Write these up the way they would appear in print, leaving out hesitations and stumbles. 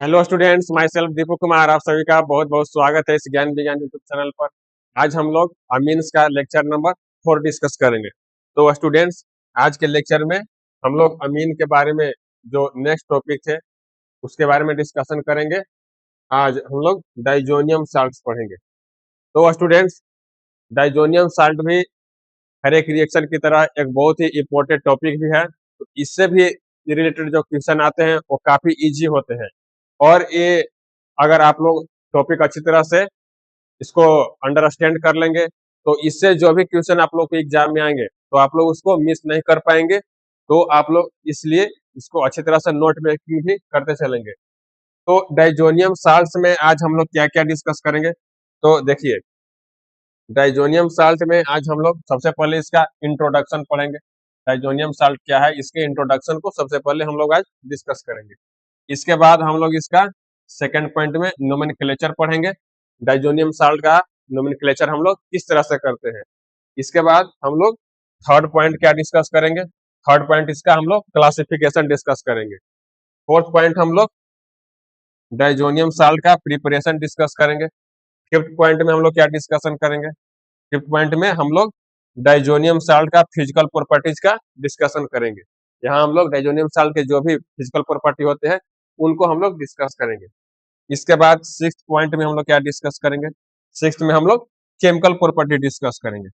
Hello students, my self Deepak Kumar. आप सभी का बहुत बहुत स्वागत है इस ज्ञान विज्ञान यूट्यूब चैनल पर। आज हम लोग अमीन्स का लेक्चर नंबर 4 डिस्कस करेंगे। तो स्टूडेंट्स, आज के लेक्चर में हम लोग अमीन के बारे में जो नेक्स्ट टॉपिक है उसके बारे में डिस्कशन करेंगे। आज हम लोग डाइजोनियम साल्ट पढ़ेंगे। तो स्टूडेंट्स, डाइजोनियम साल्ट भी हर एक रिएक्शन की तरह एक बहुत ही इम्पोर्टेंट टॉपिक भी है। तो इससे भी रिलेटेड जो क्वेश्चन आते हैं वो काफी इजी होते हैं। और ये अगर आप लोग टॉपिक अच्छी तरह से इसको अंडरस्टैंड कर लेंगे तो इससे जो भी क्वेश्चन आप लोग को एग्जाम में आएंगे तो आप लोग उसको मिस नहीं कर पाएंगे। तो आप लोग इसलिए इसको अच्छी तरह से नोट मेकिंग भी करते चलेंगे। तो डाइजोनियम साल्ट्स में आज हम लोग क्या क्या डिस्कस करेंगे। तो देखिए, डाइजोनियम साल्ट में आज हम लोग सबसे पहले इसका इंट्रोडक्शन पढ़ेंगे। डाइजोनियम साल्ट क्या है, इसके इंट्रोडक्शन को सबसे पहले हम लोग आज डिस्कस करेंगे। इसके बाद हम लोग इसका सेकंड पॉइंट में नोमेनक्लेचर पढ़ेंगे। डाइजोनियम साल्ट का नोमेनक्लेचर हम लोग किस तरह से करते हैं। इसके बाद हम लोग थर्ड पॉइंट क्या डिस्कस करेंगे। थर्ड पॉइंट इसका हम लोग क्लासिफिकेशन डिस्कस करेंगे। फोर्थ पॉइंट हम लोग डाइजोनियम साल्ट का प्रिपरेशन डिस्कस करेंगे। फिफ्थ पॉइंट में हम लोग क्या डिस्कशन करेंगे। फिफ्थ पॉइंट में हम लोग डाइजोनियम साल्ट का फिजिकल प्रॉपर्टीज का डिस्कशन करेंगे। यहाँ हम लोग डाइजोनियम साल्ट के जो भी फिजिकल प्रॉपर्टी होते हैं उनको हम लोग डिस्कस करेंगे। इसके बाद सिक्स पॉइंट में हम लोग क्या डिस्कस करेंगे। सिक्स में हम लोग केमिकल प्रॉपर्टी डिस्कस करेंगे।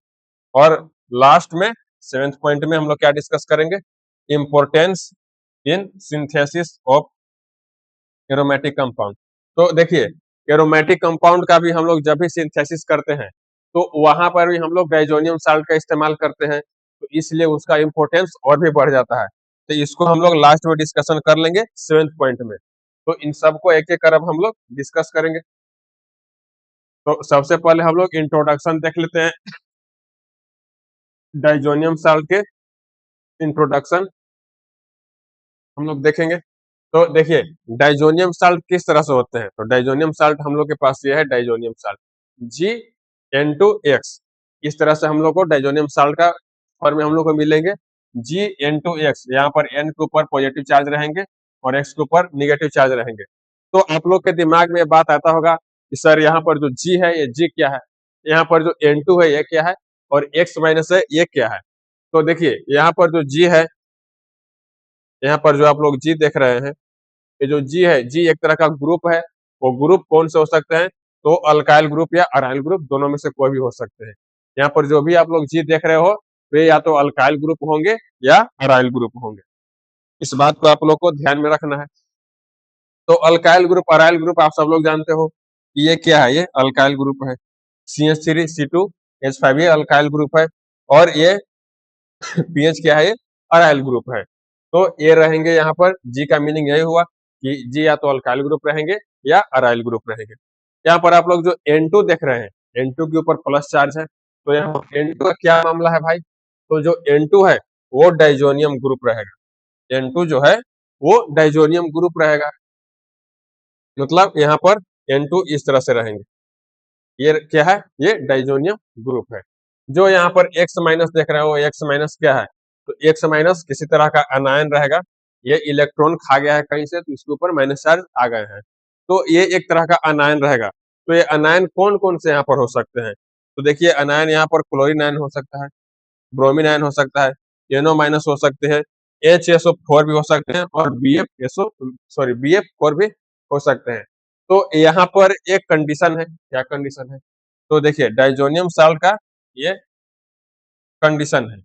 और लास्ट में सेवेंथ पॉइंट में हम लोग क्या डिस्कस करेंगे, importance in synthesis of aromatic compound. तो देखिए, एरोमेटिक कंपाउंड का भी हम लोग जब भी सिंथेसिस करते हैं तो वहां पर भी हम लोग डाइजोनियम साल्ट का इस्तेमाल करते हैं। तो इसलिए उसका इम्पोर्टेंस और भी बढ़ जाता है। तो इसको हम लोग लास्ट में डिस्कशन कर लेंगे सेवेंथ पॉइंट में। तो इन सबको एक एक करब हम लोग डिस्कस करेंगे। तो सबसे पहले हम लोग इंट्रोडक्शन देख लेते हैं। डाइजोनियम साल्ट के इंट्रोडक्शन हम लोग देखेंगे। तो देखिए, डाइजोनियम साल्ट किस तरह से होते हैं। तो डाइजोनियम साल्ट हम लोग के पास ये है डाइजोनियम साल्ट GN2X। इस तरह से हम लोग को डाइजोनियम साल्ट का फॉर्म में हम लोग को मिलेंगे GN2X। यहाँ पर N के ऊपर पॉजिटिव चार्ज रहेंगे और X के ऊपर निगेटिव चार्ज रहेंगे। तो आप लोग के दिमाग में बात आता होगा कि सर यहाँ पर जो G है ये G क्या है, यहाँ पर जो N2 है ये क्या है, और X माइनस है ये क्या है। तो देखिए, यहाँ पर जो G है, यहाँ पर जो आप लोग G देख रहे हैं, ये जो G है, G एक तरह का ग्रुप है। वो ग्रुप कौन से हो सकते हैं, तो अल्काइल ग्रुप या अराइल ग्रुप, दोनों में से कोई भी हो सकते हैं। यहाँ पर जो भी आप लोग G देख रहे हो वे या तो अल्काइल ग्रुप होंगे या अराइल ग्रुप होंगे। इस बात को आप लोग को ध्यान में रखना है। तो अल्काइल ग्रुप अराइल ग्रुप आप सब लोग जानते हो कि ये क्या है, ये अल्काइल ग्रुप है। CH3 C2H5 ये अल्काइल ग्रुप है। और ये पीएच क्या है, ये अराइल ग्रुप है। तो ये रहेंगे यहाँ पर। जी का मीनिंग यही हुआ कि जी या तो अल्काइल ग्रुप रहेंगे या अराइल ग्रुप रहेंगे। यहाँ पर आप लोग जो N2 देख रहे हैं, N2 के ऊपर प्लस चार्ज है। तो यहाँ N2 का क्या मामला है भाई, तो जो N2 है वो डाइजोनियम ग्रुप रहेगा। N2 जो है वो डाइजोनियम ग्रुप रहेगा। मतलब यहाँ पर N2 इस तरह से रहेंगे। ये क्या है, ये डाइजोनियम ग्रुप है। जो यहाँ पर एक्स माइनस देख रहे हो, एक्स माइनस क्या है, तो एक्स माइनस किसी तरह का अनायन रहेगा। ये इलेक्ट्रॉन खा गया है कहीं से तो इसके ऊपर माइनस चार्ज आ गए हैं। तो ये एक तरह का अनायन रहेगा। तो ये अनायन कौन कौन से यहाँ पर हो सकते हैं, तो देखिए अनायन यहाँ पर क्लोरीन आयन हो सकता है, ब्रोमीन आयन हो सकता है, एनो माइनस हो सकते हैं, HSO4 भी हो सकते हैं, और BF4 भी हो सकते हैं। तो यहाँ पर एक कंडीशन है, क्या कंडीशन है, तो देखिए डाइजोनियम साल्ट का ये कंडीशन है।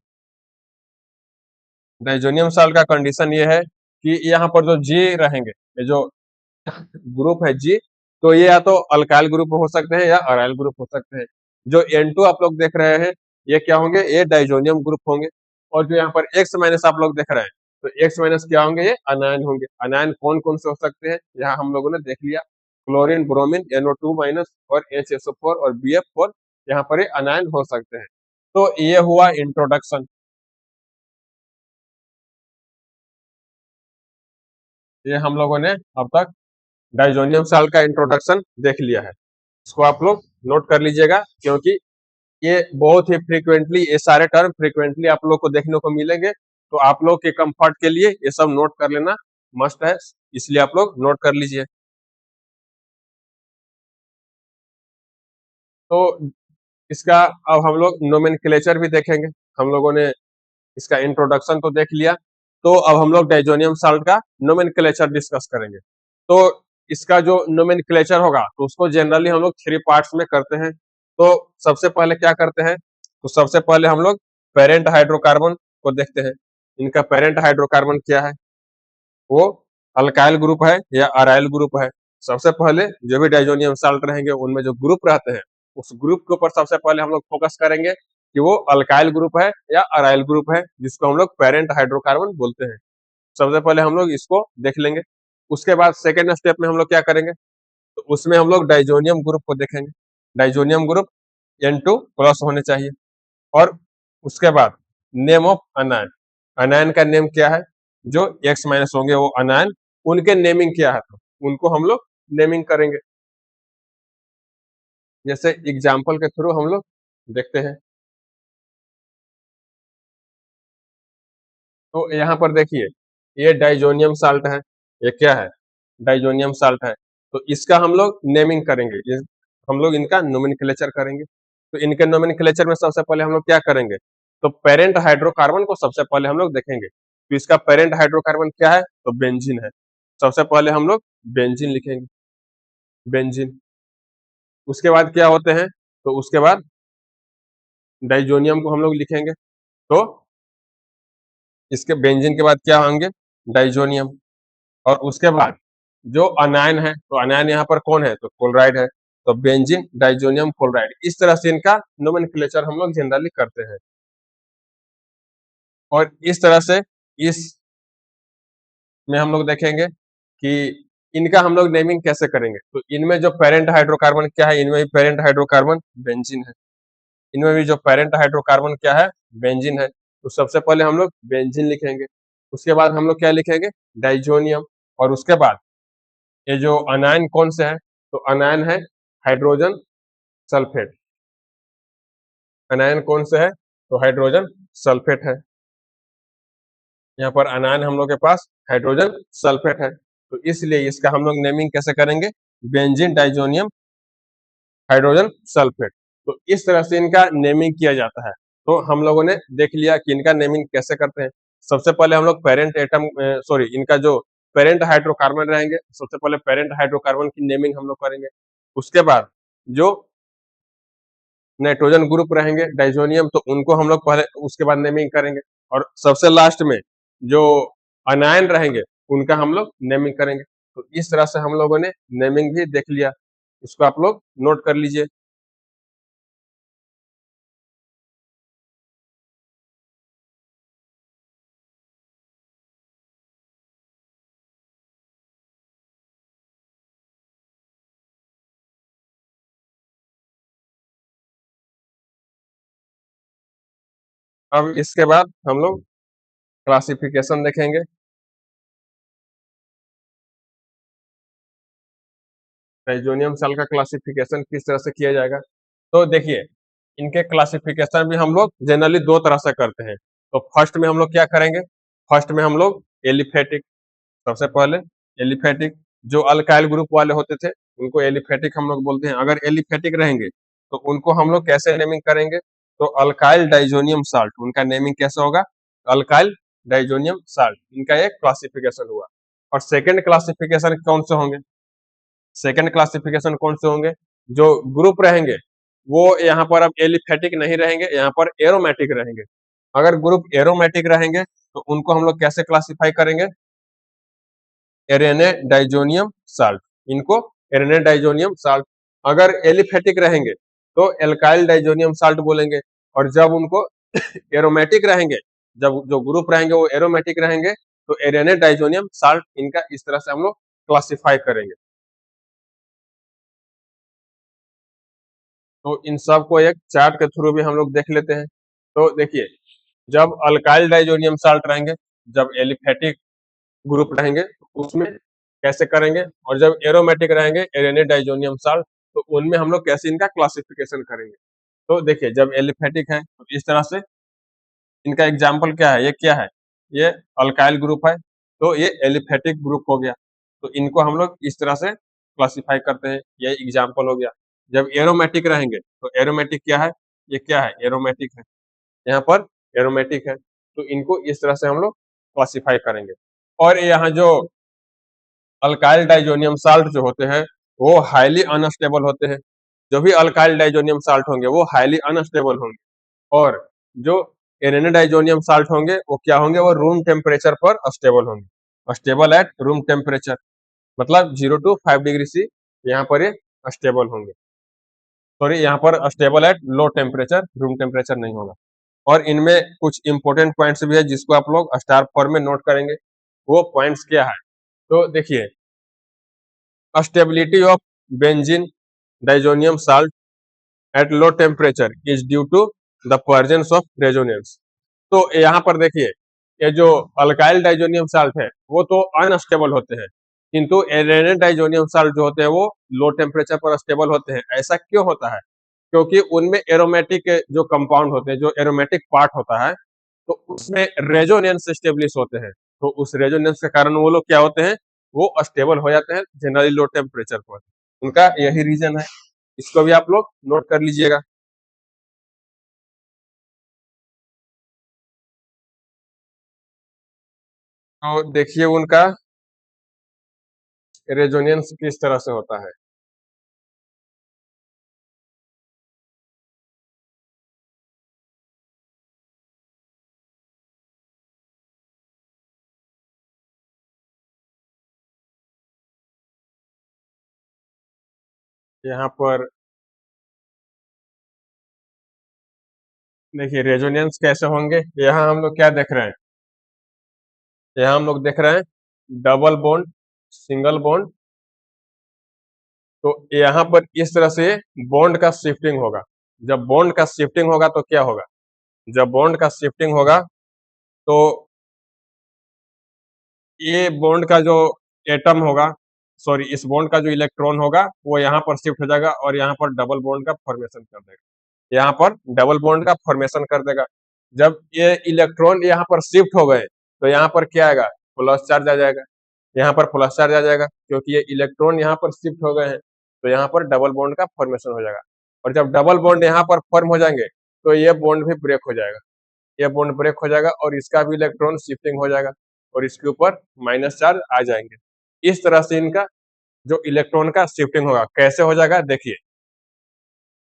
डाइजोनियम साल्ट का कंडीशन ये है कि यहाँ पर जो जी रहेंगे, ये जो ग्रुप है जी, तो ये या तो अल्काइल ग्रुप हो सकते हैं या अराइल ग्रुप हो सकते हैं। जो N2 आप लोग देख रहे हैं ये क्या होंगे, ये डाइजोनियम ग्रुप होंगे। और जो यहाँ पर एक्स माइनस आप लोग देख रहे हैं, तो एक्स माइनस क्या होंगे, ये अनायन होंगे। अनायन कौन कौन से हो सकते हैं, यहाँ हम लोगों ने देख लिया, क्लोरीन, ब्रोमीन, NO2 माइनस और HSO4 और BF4, यहाँ पर ये अनायन हो सकते हैं। तो ये हुआ इंट्रोडक्शन। ये हम लोगों ने अब तक डाइजोनियम साल्ट का इंट्रोडक्शन देख लिया है। इसको आप लोग नोट कर लीजिएगा, क्योंकि ये बहुत ही फ्रीक्वेंटली, ये सारे टर्म फ्रीक्वेंटली आप लोग को देखने को मिलेंगे। तो आप लोग के कंफर्ट के लिए ये सब नोट कर लेना मस्ट है, इसलिए आप लोग नोट कर लीजिए। तो इसका अब हम लोग नोमेनक्लेचर भी देखेंगे। हम लोगों ने इसका इंट्रोडक्शन तो देख लिया, तो अब हम लोग डाइजोनियम साल्ट का नोमेनक्लेचर डिस्कस करेंगे। तो इसका जो नोमेनक्लेचर होगा तो उसको जनरली हम लोग 3 पार्ट्स में करते हैं। तो सबसे पहले क्या करते हैं, तो सबसे पहले हम लोग पेरेंट हाइड्रोकार्बन को देखते हैं। इनका पेरेंट हाइड्रोकार्बन क्या है, वो अल्काइल ग्रुप है या अराइल ग्रुप है। सबसे पहले जो भी डाइजोनियम साल्ट रहेंगे उनमें जो ग्रुप रहते हैं उस ग्रुप के ऊपर सबसे पहले हम लोग फोकस करेंगे कि वो अल्काइल ग्रुप है या अराइल ग्रुप है, जिसको हम लोग पेरेंट हाइड्रोकार्बन बोलते हैं। सबसे पहले हम लोग इसको देख लेंगे। उसके बाद सेकेंड स्टेप में हम लोग क्या करेंगे, तो उसमें हम लोग डाइजोनियम ग्रुप को देखेंगे। डाइजोनियम ग्रुप N2+ होने चाहिए। और उसके बाद नेम ऑफ अनायन, अनायन का नेम क्या है, जो X- होंगे वो अनायन, उनके नेमिंग क्या है, तो उनको हम लोग नेमिंग करेंगे। जैसे एग्जाम्पल के थ्रू हम लोग देखते हैं। तो यहाँ पर देखिए, ये डाइजोनियम साल्ट है। ये क्या है, डाइजोनियम साल्ट है। तो इसका हम लोग नेमिंग करेंगे, ये हम लोग इनका नोमेनक्लेचर करेंगे। तो इनके नोमेनक्लेचर में सबसे पहले हम लोग क्या करेंगे, तो पेरेंट हाइड्रोकार्बन को सबसे पहले हम लोग देखेंगे। तो इसका पेरेंट हाइड्रोकार्बन क्या है, तो बेंजीन है। सबसे पहले हम लोग बेंजीन लिखेंगे, बेंजीन। उसके बाद क्या होते हैं, तो उसके बाद डाइजोनियम को हम लोग लिखेंगे। तो इसके बेंजीन के बाद क्या होंगे, डाइजोनियम। और उसके बाद जो अनायन है, तो अनायन यहाँ पर कौन है, तो क्लोराइड है। तो बेंजीन डाइजोनियम क्लोराइड, इस तरह से इनका नोमेनक्लेचर हम लोग जनरली करते हैं। और इस तरह से इस में हम लोग देखेंगे कि इनका हम लोग नेमिंग कैसे करेंगे। तो इनमें जो पेरेंट हाइड्रोकार्बन क्या है, इनमें भी पेरेंट हाइड्रोकार्बन बेंजीन है। इनमें भी जो पेरेंट हाइड्रोकार्बन क्या है, बेंजीन है। तो सबसे पहले हम लोग बेंजीन लिखेंगे। उसके बाद हम लोग क्या लिखेंगे, डाइजोनियम। और उसके बाद ये जो अनायन कौन से है, तो अनायन है हाइड्रोजन सल्फेट। अनायन कौन से है, तो हाइड्रोजन सल्फेट है। यहाँ पर अनायन हम लोग के पास हाइड्रोजन सल्फेट है। तो इसलिए इसका हम लोग नेमिंग कैसे करेंगे, बेंजीन डाइजोनियम हाइड्रोजन सल्फेट। तो इस तरह से इनका नेमिंग किया जाता है। तो हम लोगों ने देख लिया कि इनका नेमिंग कैसे करते हैं। सबसे पहले हम लोग पेरेंट एटम सॉरी इनका जो पेरेंट हाइड्रोकार्बन रहेंगे, सबसे पहले पेरेंट हाइड्रोकार्बन की नेमिंग हम लोग करेंगे। उसके बाद जो नाइट्रोजन ग्रुप रहेंगे डाइजोनियम, तो उनको हम लोग पहले उसके बाद नेमिंग करेंगे। और सबसे लास्ट में जो अनायन रहेंगे उनका हम लोग नेमिंग करेंगे। तो इस तरह से हम लोगों ने नेमिंग भी देख लिया। इसको आप लोग नोट कर लीजिए। अब इसके बाद हम लोग क्लासिफिकेशन देखेंगे। डाइजोनियम सेल का क्लासिफिकेशन किस तरह से किया जाएगा, तो देखिए इनके क्लासिफिकेशन भी हम लोग जनरली दो तरह से करते हैं। तो फर्स्ट में हम लोग क्या करेंगे, फर्स्ट में हम लोग एलिफेटिक, सबसे पहले एलिफेटिक, जो अल्काइल ग्रुप वाले होते थे उनको एलिफेटिक हम लोग बोलते हैं। अगर एलिफेटिक रहेंगे तो उनको हम लोग कैसे नेमिंग करेंगे, तो अल्काइल डाइजोनियम साल्ट, उनका नेमिंग कैसे होगा, अल्काइल डाइजोनियम साल्ट, इनका एक क्लासिफिकेशन हुआ। और सेकंड क्लासिफिकेशन कौन से होंगे, सेकंड क्लासिफिकेशन कौन से होंगे, जो ग्रुप रहेंगे वो यहाँ पर अब एलिफेटिक नहीं रहेंगे, यहाँ पर एरोमेटिक रहेंगे। अगर ग्रुप एरोमेटिक रहेंगे तो उनको हम लोग कैसे क्लासिफाई करेंगे, एरेने डाइजोनियम साल्ट, इनको एरेने डाइजोनियम साल्ट। अगर एलिफेटिक रहेंगे तो एल्काइल डाइजोनियम साल्ट बोलेंगे। और जब उनको एरोमेटिक रहेंगे, जब जो ग्रुप रहेंगे वो एरोमेटिक रहेंगे, तो एरेने डाइजोनियम साल्ट, इनका इस तरह से हम लोग क्लासिफाई करेंगे। तो इन सब को एक चार्ट के थ्रू भी हम लोग देख लेते हैं। तो देखिए, जब अल्काइल डाइजोनियम साल्ट रहेंगे, जब एलिफेटिक ग्रुप रहेंगे तो उसमें कैसे करेंगे, और जब एरोमेटिक रहेंगे एरेने डाइजोनियम साल्ट, तो उनमें हम लोग कैसे इनका क्लासिफिकेशन करेंगे। तो देखिए जब एलिफेटिक है तो इस तरह से इनका एग्जाम्पल क्या है, ये क्या है, ये अल्काइल ग्रुप है, तो ये एलिफेटिक ग्रुप हो गया। तो इनको हम लोग इस तरह से क्लासिफाई करते हैं, ये एग्जाम्पल हो गया। जब एरोमेटिक रहेंगे तो एरोमेटिक क्या है, ये क्या है, एरोमेटिक है, यहाँ पर एरोमेटिक है। तो इनको इस तरह से हम लोग क्लासिफाई करेंगे। और यहाँ जो अल्काइल डाइजोनियम साल्ट जो होते हैं वो हाईली अनस्टेबल होते हैं। जो भी अल्काइल डाइजोनियम साल्ट होंगे वो हाईली अनस्टेबल होंगे, और जो एरेनाडाइजोनियम साल्ट होंगे वो क्या होंगे, वो रूम टेम्परेचर पर स्टेबल होंगे, स्टेबल एट रूम टेम्परेचर, मतलब 0 to 5 डिग्री सी यहाँ पर ये स्टेबल होंगे। सॉरी, यहाँ पर stable at low temperature, room temperature नहीं होगा। और इनमें कुछ इंपॉर्टेंट पॉइंट्स भी है जिसको आप लोग स्टार फॉर्म में नोट करेंगे। वो पॉइंट्स क्या है, तो देखिए, stability of benzene diazonium salt at low temperature is due to the presence of resonance. तो यहाँ पर देखिए, ये जो अल्काइल डाइजोनियम साल्ट है वो तो अनस्टेबल होते हैं, किंतु एरेनेट डाइजोनियम साल्ट जो होते हैं वो लो टेम्परेचर पर स्टेबल होते हैं। ऐसा क्यों होता है, क्योंकि उनमें एरोमेटिक जो कंपाउंड होते हैं, जो एरोमेटिक पार्ट होता है, तो उसमें रेजोनेंस स्टेब्लिश होते हैं। तो उस रेजोनेंस के कारण वो लोग क्या होते हैं, वो स्टेबल हो जाते हैं जनरली लो टेम्परेचर पर। उनका यही रीजन है, इसको भी आप लोग नोट कर लीजिएगा। तो देखिए उनका रेजोनेंस किस तरह से होता है। यहाँ पर देखिए रेजोनेंस कैसे होंगे, यहाँ हम लोग क्या देख रहे हैं, यहाँ हम लोग देख रहे हैं डबल बॉन्ड, सिंगल बॉन्ड। तो यहाँ पर इस तरह से बॉन्ड का शिफ्टिंग होगा। जब बॉन्ड का शिफ्टिंग होगा तो क्या होगा, जब बॉन्ड का शिफ्टिंग होगा तो ये बॉन्ड का जो एटम होगा, सॉरी, इस बॉन्ड का जो इलेक्ट्रॉन होगा वो यहाँ पर शिफ्ट हो जाएगा और यहाँ पर डबल बॉन्ड का फॉर्मेशन कर देगा, यहाँ पर डबल बॉन्ड का फॉर्मेशन कर देगा। जब ये इलेक्ट्रॉन यहाँ पर शिफ्ट हो गए तो यहाँ पर क्या आएगा, प्लस चार्ज आ जाएगा, यहाँ पर प्लस चार्ज आ जाएगा, क्योंकि ये इलेक्ट्रॉन यहाँ पर शिफ्ट हो गए हैं, तो यहाँ पर डबल बॉन्ड का फॉर्मेशन हो जाएगा। और जब डबल बॉन्ड यहाँ पर फॉर्म हो जाएंगे तो ये बॉन्ड भी ब्रेक हो जाएगा, ये बॉन्ड ब्रेक हो जाएगा और इसका भी इलेक्ट्रॉन शिफ्टिंग हो जाएगा और इसके ऊपर माइनस चार्ज आ जाएंगे। इस तरह से इनका जो इलेक्ट्रॉन का शिफ्टिंग होगा, कैसे हो जाएगा, देखिए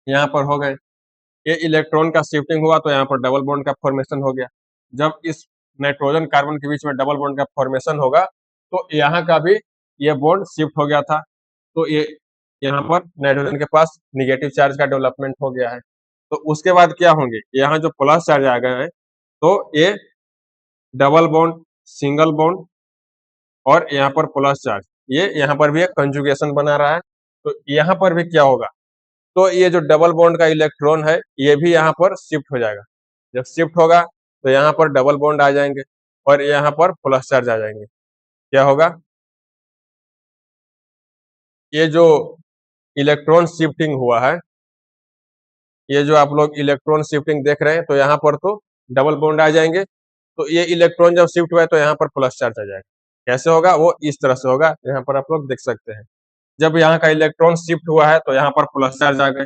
यहाँ पर हो गए, ये इलेक्ट्रॉन का शिफ्टिंग हुआ तो यहाँ पर डबल बॉन्ड का फॉर्मेशन हो गया। जब इस नाइट्रोजन कार्बन के बीच में डबल बॉन्ड का फॉर्मेशन होगा तो यहाँ का भी ये बॉन्ड शिफ्ट हो गया था, तो ये यहाँ पर नाइट्रोजन के पास निगेटिव चार्ज का डेवलपमेंट हो गया है। तो उसके बाद क्या होंगे, यहाँ जो प्लस चार्ज आ गए हैं तो ये डबल बॉन्ड, सिंगल बॉन्ड और यहाँ पर प्लस चार्ज, ये यहाँ पर भी एक कंजुगेशन बना रहा है। तो यहाँ पर भी क्या होगा, तो ये जो डबल बॉन्ड का इलेक्ट्रॉन है ये भी यहाँ पर शिफ्ट हो जाएगा। जब शिफ्ट होगा तो यहाँ पर डबल बॉन्ड आ जाएंगे और यहाँ पर प्लस चार्ज आ जाएंगे। क्या होगा, ये जो इलेक्ट्रॉन शिफ्टिंग हुआ है, ये जो आप लोग इलेक्ट्रॉन शिफ्टिंग देख रहे हैं, तो यहाँ पर तो डबल बॉन्ड आ जाएंगे, तो ये इलेक्ट्रॉन जब शिफ्ट हुआ है तो यहाँ पर प्लस चार्ज आ जाएगा। कैसे होगा, वो इस तरह से होगा, यहाँ पर आप लोग देख सकते हैं। जब यहाँ का इलेक्ट्रॉन शिफ्ट हुआ है तो यहाँ पर प्लस चार्ज आ गए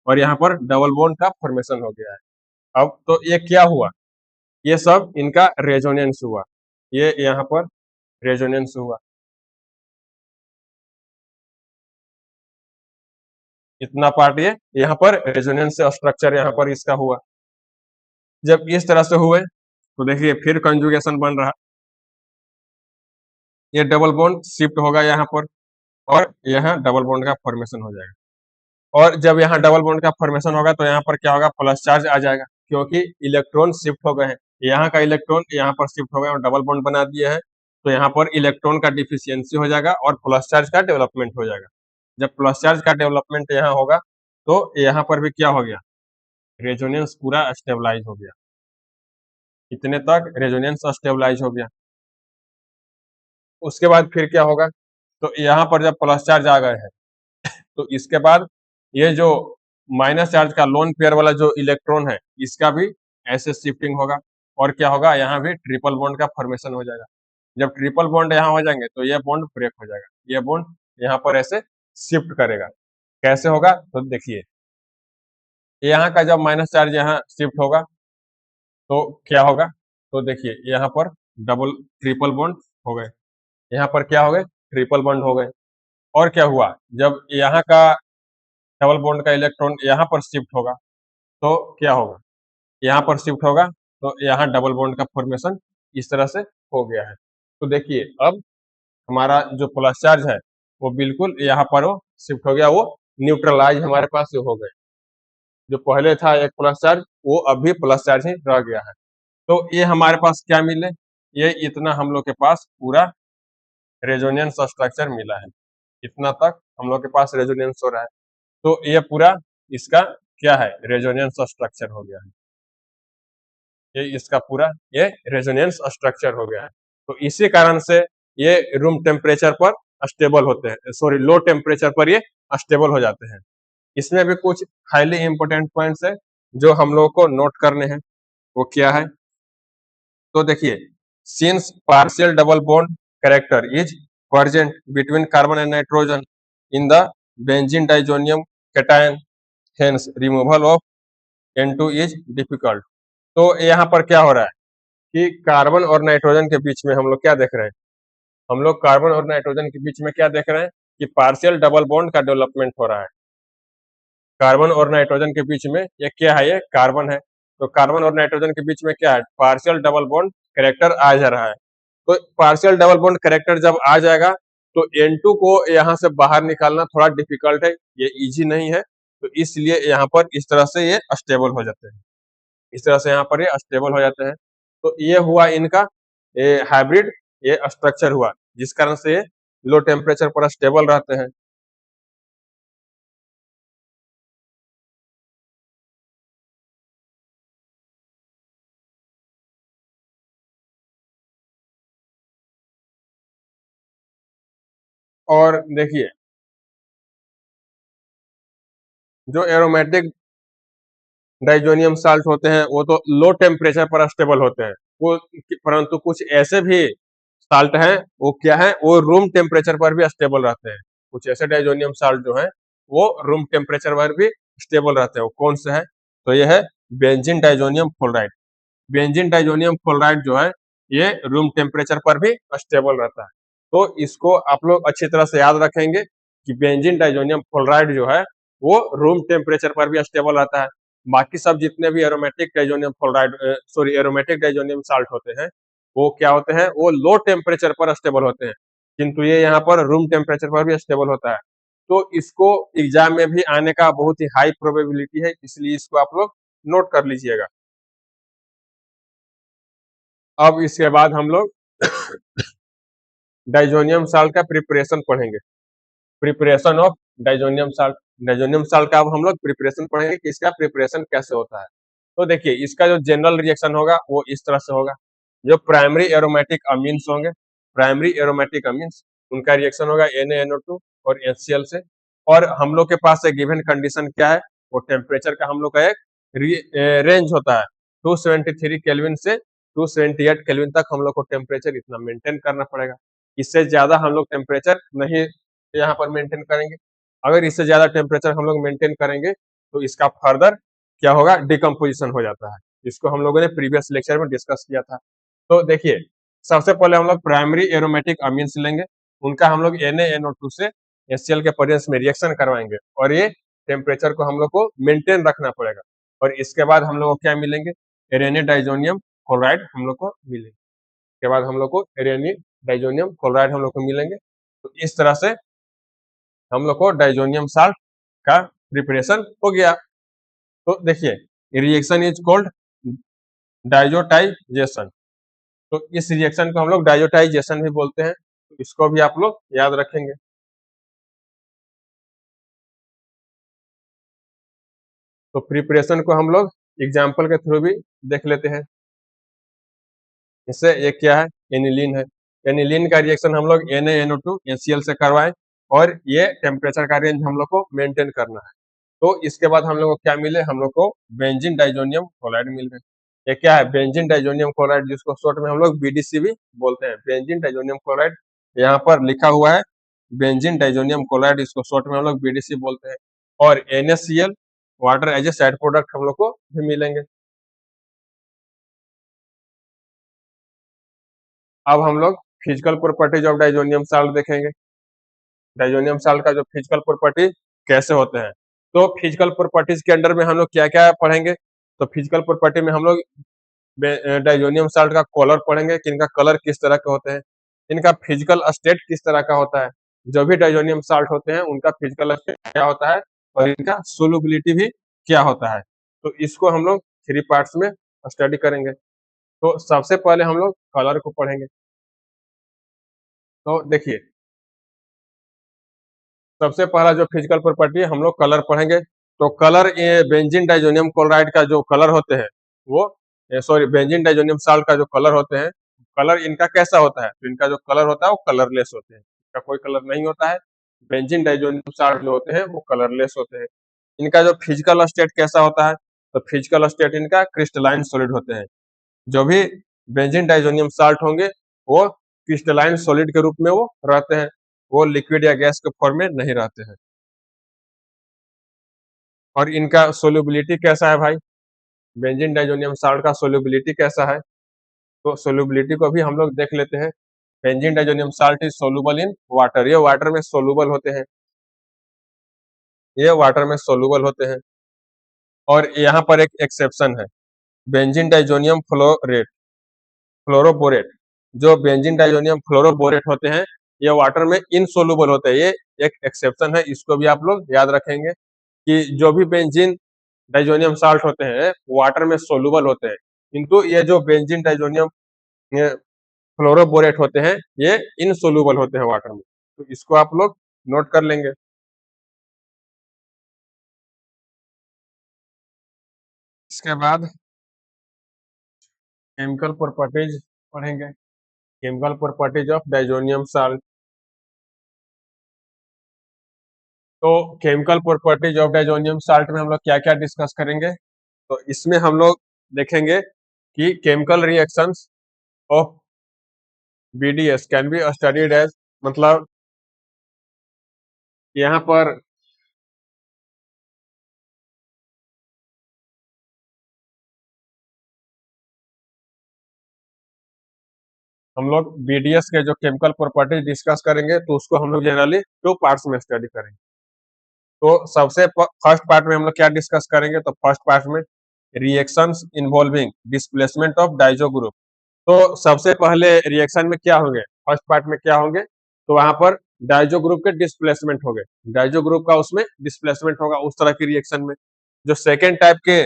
और यहाँ पर डबल बॉन्ड का फॉर्मेशन हो गया है। अब तो ये क्या हुआ, ये सब इनका रेजोनेंस हुआ, ये यहाँ पर रेजोनेंस हुआ, इतना पार्ट ये यहाँ पर रेजोनेंस स्ट्रक्चर यहाँ पर इसका हुआ। जब इस तरह से हुए तो देखिए फिर कंजुगेशन बन रहा, ये डबल बॉन्ड शिफ्ट होगा यहाँ पर और यहाँ डबल बॉन्ड का फॉर्मेशन हो जाएगा। और जब यहाँ डबल बॉन्ड का फॉर्मेशन होगा तो यहाँ पर क्या होगा, प्लस चार्ज आ जाएगा, क्योंकि इलेक्ट्रॉन शिफ्ट हो गए हैं, यहाँ का इलेक्ट्रॉन यहाँ पर शिफ्ट हो गए और डबल बॉन्ड बना दिए हैं, तो यहाँ पर इलेक्ट्रॉन का डिफिशियंसी हो जाएगा और प्लस चार्ज का डेवलपमेंट हो जाएगा। जब प्लस चार्ज का डेवलपमेंट यहाँ होगा तो यहाँ पर भी क्या हो गया, रेजोनेंस पूरा स्टेबलाइज हो गया, इतने तक रेजोनेंस स्टेबलाइज हो गया। उसके बाद फिर क्या होगा, तो यहाँ पर जब प्लस चार्ज आ गए हैं तो इसके बाद ये जो माइनस चार्ज का लोन पेयर वाला जो इलेक्ट्रॉन है इसका भी ऐसे शिफ्टिंग होगा और क्या होगा, यहाँ भी ट्रिपल बॉन्ड का फॉर्मेशन हो जाएगा। जब ट्रिपल बॉन्ड यहाँ हो जाएंगे तो ये बॉन्ड ब्रेक हो जाएगा, ये बॉन्ड यहाँ पर ऐसे शिफ्ट करेगा। कैसे होगा तो देखिए, यहाँ का जब माइनस चार्ज यहाँ शिफ्ट होगा तो क्या होगा, तो देखिए यहाँ पर डबल ट्रिपल बॉन्ड हो गए, यहाँ पर क्या हो गए, ट्रिपल बॉन्ड हो गए। और क्या हुआ, जब यहाँ का डबल बॉन्ड का इलेक्ट्रॉन यहाँ पर शिफ्ट होगा तो क्या होगा, यहाँ पर शिफ्ट होगा तो यहाँ डबल बॉन्ड का फॉर्मेशन इस तरह से हो गया है। तो देखिए अब हमारा जो प्लस चार्ज है वो बिल्कुल यहाँ पर वो शिफ्ट हो गया, वो न्यूट्रलाइज हमारे पास हो गए। जो पहले था एक प्लस चार्ज वो अभी प्लस चार्ज ही रह गया है। तो ये हमारे पास क्या मिले, ये इतना हम लोग के पास पूरा रेजोनेंस स्ट्रक्चर मिला है। इतना तक हम लोग के पास रेजोनेंस हो रहा है। तो ये पूरा इसका क्या है, रेजोनेंस स्ट्रक्चर हो गया है। ये इसका पूरा ये रेजोनेंस स्ट्रक्चर हो गया है। तो इसी कारण से ये रूम टेम्परेचर पर स्टेबल होते हैं, सॉरी लो टेम्परेचर पर ये स्टेबल हो जाते हैं। इसमें भी कुछ हाईली इंपॉर्टेंट पॉइंट्स है जो हम लोगों को नोट करने हैं। वो क्या है, तो देखिए, since partial double bond character is present between carbon and nitrogen in the benzene diazonium cation, hence removal of N2 is difficult. तो यहाँ पर क्या हो रहा है कि कार्बन और नाइट्रोजन के बीच में हम लोग क्या देख रहे हैं, हम लोग कार्बन और नाइट्रोजन के बीच में क्या देख रहे हैं कि पार्शियल डबल बॉन्ड का डेवलपमेंट हो रहा है। कार्बन और नाइट्रोजन के बीच में ये क्या है, ये कार्बन है। तो कार्बन और नाइट्रोजन के बीच में क्या है, पार्शियल डबल बॉन्ड कैरेक्टर आ जा रहा है। तो पार्शियल डबल बॉन्ड कैरेक्टर जब आ जाएगा तो N2 को यहाँ से बाहर निकालना थोड़ा डिफिकल्ट है, ये इजी नहीं है। तो इसलिए यहाँ पर इस तरह से ये स्टेबल हो जाते हैं, इस तरह से यहाँ पर ये स्टेबल हो जाते हैं। तो ये हुआ इनका ये हाइब्रिड ये स्ट्रक्चर हुआ, जिस कारण से ये लो टेम्परेचर पर स्टेबल रहते हैं। और देखिए, जो एरोमेटिक डाइजोनियम साल्ट होते हैं वो तो लो टेम्परेचर पर स्टेबल होते हैं, वो परंतु कुछ ऐसे भी साल्ट हैं वो क्या है, वो रूम टेम्परेचर पर भी स्टेबल रहते हैं। कुछ ऐसे डाइजोनियम साल्ट जो है वो रूम टेम्परेचर पर भी स्टेबल रहते हैं। वो कौन से है, तो ये है benzene diazonium chloride. Benzene diazonium chloride जो है ये रूम टेम्परेचर पर भी स्टेबल रहता है। तो इसको आप लोग अच्छी तरह से याद रखेंगे कि बेंजीन डाइजोनियम क्लोराइड जो है वो रूम टेम्परेचर पर भी स्टेबल रहता है। बाकी सब जितने भी aromatic diazonium chloride sorry aromatic diazonium salt होते हैं वो क्या होते हैं, वो लो टेम्परेचर पर स्टेबल होते हैं, किंतु ये यहाँ पर रूम टेम्परेचर पर भी स्टेबल होता है। तो इसको एग्जाम में भी आने का बहुत ही हाई प्रोबेबिलिटी है, इसलिए इसको आप लोग नोट कर लीजिएगा। अब इसके बाद हम लोग डाइजोनियम साल्ट का प्रिपरेशन पढ़ेंगे, preparation of diazonium salt. Diazonium salt का अब हम लोग प्रिपरेशन पढ़ेंगे कि इसका प्रिपरेशन कैसे होता है। तो देखिए, इसका जो जनरल रिएक्शन होगा वो इस तरह से होगा। जो प्राइमरी एरोमेटिक अमीन्स होंगे, प्राइमरी एरोमेटिक अमीन्स, उनका रिएक्शन होगा NaNO2 और HCl से। और हम लोग के पास एक गिवन कंडीशन क्या है, वो टेम्परेचर का हम लोग का एक रेंज होता है, 273 केल्विन से 278 केल्विन तक हम लोग को टेम्परेचर इतना मेंटेन करना पड़ेगा। इससे ज्यादा हम लोग टेम्परेचर नहीं यहाँ पर मेंटेन करेंगे। अगर इससे ज्यादा टेम्परेचर हम लोग मेंटेन करेंगे तो इसका फर्दर क्या होगा, डिकम्पोजिशन हो जाता है, जिसको हम लोगों ने प्रीवियस लेक्चर में डिस्कस किया था। तो देखिए, सबसे पहले हम लोग प्राइमरी एरोमेटिक अमीन्स लेंगे, उनका हम लोग NaNO2 से HCl के प्रेजेंस में रिएक्शन करवाएंगे और ये टेम्परेचर को हम लोग को मेंटेन रखना पड़ेगा। और इसके बाद हम लोग को क्या मिलेंगे, एरेनी डाइजोनियम क्लोराइड हम लोग को मिलेंगे। इसके बाद हम लोग को एरेनी डाइजोनियम क्लोराइड हम लोग को मिलेंगे। तो इस तरह से हम लोग को डाइजोनियम साल्ट का प्रिपरेशन हो गया। तो देखिए, रिएक्शन इज कॉल्ड डाइजोटाइजेशन। तो इस रिएक्शन को हम लोग डाइजोटाइजेशन भी बोलते हैं, तो इसको भी आप लोग याद रखेंगे। तो प्रिपरेशन को हम लोग एग्जाम्पल के थ्रू भी देख लेते हैं। इससे ये क्या है, एनिलीन है। एनिलीन का रिएक्शन हम लोग NaNO2 HCl से करवाएं और ये टेम्परेचर का रेंज हम लोग को मेंटेन करना है। तो इसके बाद हम लोग को क्या मिले, हम लोग को बेंजीन डाइजोनियम क्लोराइड मिल गए। ये क्या है, बेंजीन डाइजोनियम क्लोराइड, जिसको शॉर्ट में हम लोग BDC भी बोलते हैं, बेंजीन डाइजोनियम क्लोराइड। यहाँ पर लिखा हुआ है बेंजीन डाइजोनियम क्लोराइड, इसको शॉर्ट में हम लोग BDC बोलते हैं। और NaCl water as a side product हम लोग को भी मिलेंगे। अब हम लोग physical properties of diazonium salt देखेंगे। डाइजोनियम साल्ट का जो फिजिकल प्रॉपर्टी कैसे होते हैं, तो फिजिकल प्रॉपर्टीज के अंडर में हम लोग क्या क्या पढ़ेंगे, तो फिजिकल प्रॉपर्टी में हम लोग डाइजोनियम साल्ट का कलर पढ़ेंगे कि इनका कलर किस तरह के होते हैं, इनका फिजिकल स्टेट किस तरह का होता है, जो भी डाइजोनियम साल्ट होते हैं उनका फिजिकल स्टेट क्या होता है और इनका सोलुबिलिटी भी क्या होता है। तो इसको हम लोग 3 पार्ट्स में स्टडी करेंगे। तो सबसे पहले हम लोग कलर को पढ़ेंगे। तो देखिए, सबसे पहला जो फिजिकल प्रॉपर्टी है हम लोग कलर पढ़ेंगे। तो कलर, ये बेंजीन डाइजोनियम क्लोराइड का जो कलर होते हैं वो, सॉरी, बेंजीन डाइजोनियम साल्ट का जो कलर होते हैं, कलर इनका कैसा होता है, तो इनका जो कलर होता है वो कलरलेस होते हैं, इनका कोई कलर नहीं होता है। बेंजीन डाइजोनियम साल्ट जो होते हैं वो कलरलेस होते हैं। इनका जो फिजिकल स्टेट कैसा होता है, तो फिजिकल स्टेट इनका क्रिस्टलाइन सॉलिड होते हैं। जो भी बेंजीन डाइजोनियम साल्ट होंगे वो क्रिस्टलाइन सॉलिड के रूप में वो रहते हैं, वो लिक्विड या गैस के फॉर्म में नहीं रहते हैं। और इनका सोल्युबिलिटी कैसा है भाई, बेंजीन डाइजोनियम साल्ट का सोल्युबिलिटी कैसा है, तो सोल्युबिलिटी को भी हम लोग देख लेते हैं। Benzene diazonium salt is soluble in water, ये वाटर में सोलुबल होते हैं, ये वाटर में सोलुबल होते हैं। और यहाँ पर एक एक्सेप्शन है, बेंजीन डाइजोनियम फ्लोरेट, फ्लोरोबोरेट, जो बेंजीन डाइजोनियम फ्लोरोबोरेट होते हैं ये वाटर में इनसोलुबल होते हैं, ये एक एक्सेप्शन है, इसको भी आप लोग याद रखेंगे कि जो भी बेंजीन डाइजोनियम साल्ट होते हैं वाटर में सोलुबल होते हैं, किंतु ये जो बेंजीन डाइजोनियम फ्लोरोबोरेट होते हैं ये इनसोलुबल होते हैं वाटर में, तो इसको आप लोग नोट कर लेंगे। इसके बाद केमिकल प्रॉपर्टीज पढ़ेंगे, chemical properties of diazonium salt. तो chemical properties of diazonium salt में हम लोग क्या क्या डिस्कस करेंगे, तो इसमें हम लोग देखेंगे कि chemical reactions of BDS can be studied as, मतलब यहाँ पर हम लोग BDS के जो केमिकल प्रॉपर्टीज डिस्कस करेंगे तो उसको हम लोग जनरली 2 पार्ट्स में स्टडी करेंगे। तो सबसे फर्स्ट पार्ट में हम लोग क्या डिस्कस करेंगे, तो फर्स्ट पार्ट में reactions involving displacement of Dizo group. तो सबसे पहले रिएक्शन में क्या होंगे, फर्स्ट पार्ट में क्या होंगे, तो वहां पर डाइजो ग्रुप के डिस्प्लेसमेंट हो गए, डाइजो ग्रुप का उसमें डिस्प्लेसमेंट होगा उस तरह की रिएक्शन में। जो सेकेंड टाइप के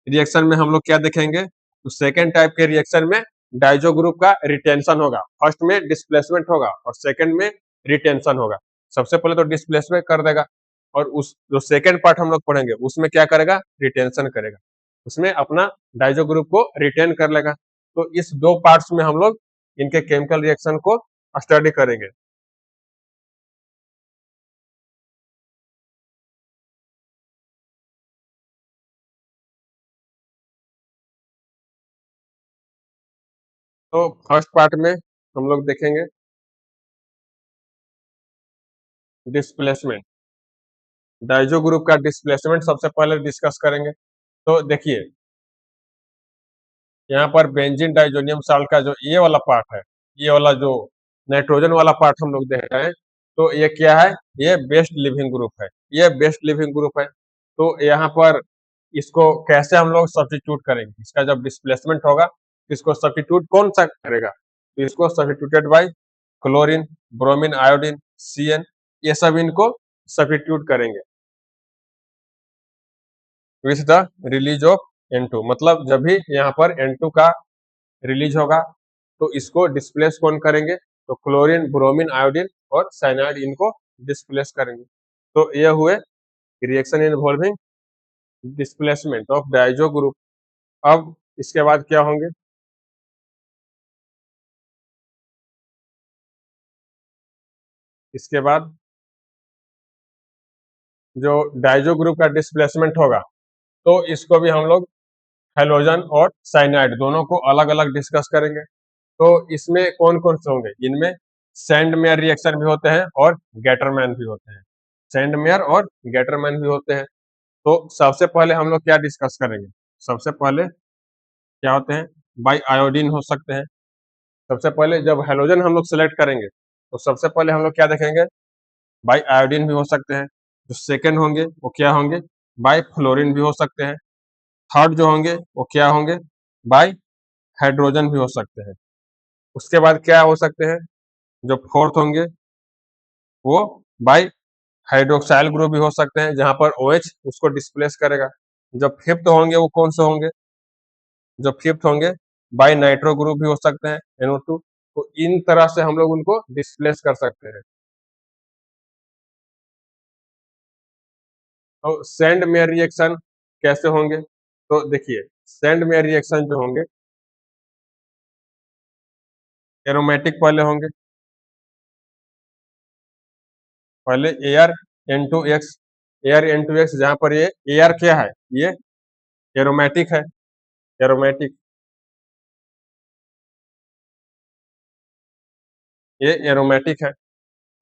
रिएक्शन में हम लोग क्या देखेंगे, तो सेकेंड टाइप के रिएक्शन में डाइजो ग्रुप का रिटेंशन होगा, फर्स्ट में डिस्प्लेसमेंट होगा और सेकेंड में रिटेंशन होगा। सबसे पहले तो डिस्प्लेसमेंट कर देगा और उस जो सेकेंड पार्ट हम लोग पढ़ेंगे उसमें क्या करेगा, रिटेंशन करेगा, उसमें अपना डाइजो ग्रुप को रिटेन कर लेगा। तो इस 2 पार्ट्स में हम लोग इनके केमिकल रिएक्शन को स्टडी करेंगे। तो फर्स्ट पार्ट में हम लोग देखेंगे डिस्प्लेसमेंट, डाइजो ग्रुप का डिस्प्लेसमेंट सबसे पहले डिस्कस करेंगे। तो देखिए, यहाँ पर बेंजीन डाइजोनियम साल्ट का जो ये वाला पार्ट है, ये वाला जो नाइट्रोजन वाला पार्ट हम लोग देख रहे हैं, तो ये क्या है, ये बेस्ट लिविंग ग्रुप है, ये बेस्ट लिविंग ग्रुप है। तो यहाँ पर इसको कैसे हम लोग सब्स्टिट्यूट करेंगे, इसका जब डिस्प्लेसमेंट होगा तो इसको सब्स्टिट्यूट कौन सा करेगा, तो इसको substituted by chlorine, bromine, iodine, CN, ये सब इनको सब्स्टिट्यूट करेंगे with the release of N2, मतलब जब भी यहाँ पर N2 का रिलीज होगा तो इसको डिस्प्लेस कौन करेंगे, तो क्लोरीन, ब्रोमीन, आयोडीन और साइनाइड इनको डिस्प्लेस करेंगे। तो ये हुए reaction involving displacement of Dizo group. अब इसके बाद क्या होंगे, इसके बाद जो डाइजो ग्रुप का डिस्प्लेसमेंट होगा तो इसको भी हम लोग हेलोजन और साइनाइड दोनों को अलग अलग डिस्कस करेंगे। तो इसमें कौन कौन से होंगे, इनमें सैंडमेयर रिएक्शन भी होते हैं और गैटरमैन भी होते हैं। सेंडमेयर और गेटरमैन भी होते हैं। तो सबसे पहले हम लोग क्या डिस्कस करेंगे? सबसे पहले क्या होते हैं? बाई आयोडीन हो सकते हैं। सबसे पहले जब हेलोजन हम लोग सेलेक्ट करेंगे तो सबसे पहले हम लोग क्या देखेंगे? बाई आयोडीन भी हो सकते हैं। जो सेकंड होंगे वो क्या होंगे? बाई फ्लोरीन भी हो सकते हैं। थर्ड जो होंगे वो क्या होंगे? बाई हाइड्रोजन भी हो सकते हैं। उसके बाद क्या हो सकते हैं? जो फोर्थ होंगे वो बाई हाइड्रोक्साइल ग्रुप भी हो सकते हैं, जहां पर OH उसको डिस्प्लेस करेगा। जब फिफ्थ होंगे वो कौन से होंगे? जो फिफ्थ होंगे बाई नाइट्रो ग्रुप भी हो सकते हैं, NO2। तो इन तरह से हम लोग उनको डिस्प्लेस कर सकते हैं। तो सेंड मेयर रिएक्शन कैसे होंगे? तो देखिए, सेंड मेयर रिएक्शन जो होंगे, एरोमेटिक पहले होंगे। पहले AR N2X, AR N2X, जहां पर ये AR क्या है? ये एरोमेटिक है, एरोमेटिक, ये एरोमेटिक है।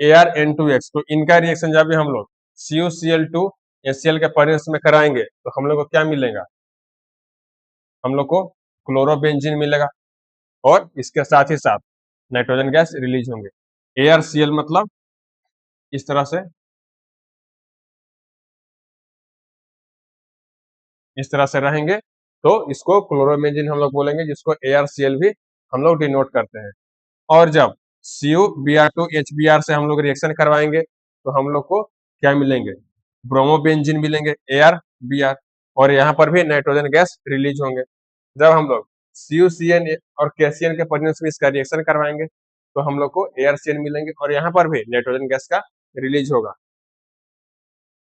AR N2X, तो इनका रिएक्शन जब भी हम लोग CuCl2 HCl के प्रेजेंस में कराएंगे तो हम लोग को क्या मिलेगा? हम लोग को क्लोरोबेंजीन मिलेगा, और इसके साथ ही साथ नाइट्रोजन गैस रिलीज होंगे। ArCl मतलब इस तरह से, इस तरह से रहेंगे, तो इसको क्लोरोबेंजीन हम लोग बोलेंगे, जिसको ArCl भी हम लोग डिनोट करते हैं। और जब CuBr2HBr से हम लोग रिएक्शन करवाएंगे तो हम लोग को क्या मिलेंगे? ब्रोमोबेंजीन मिलेंगे, ArBr, और यहाँ पर भी नाइट्रोजन गैस रिलीज होंगे। जब हम लोग CuCN और KCN के प्रेजेंस में इसका रिएक्शन करवाएंगे तो हम लोग को ArCN मिलेंगे, और यहाँ पर भी नाइट्रोजन गैस का रिलीज होगा।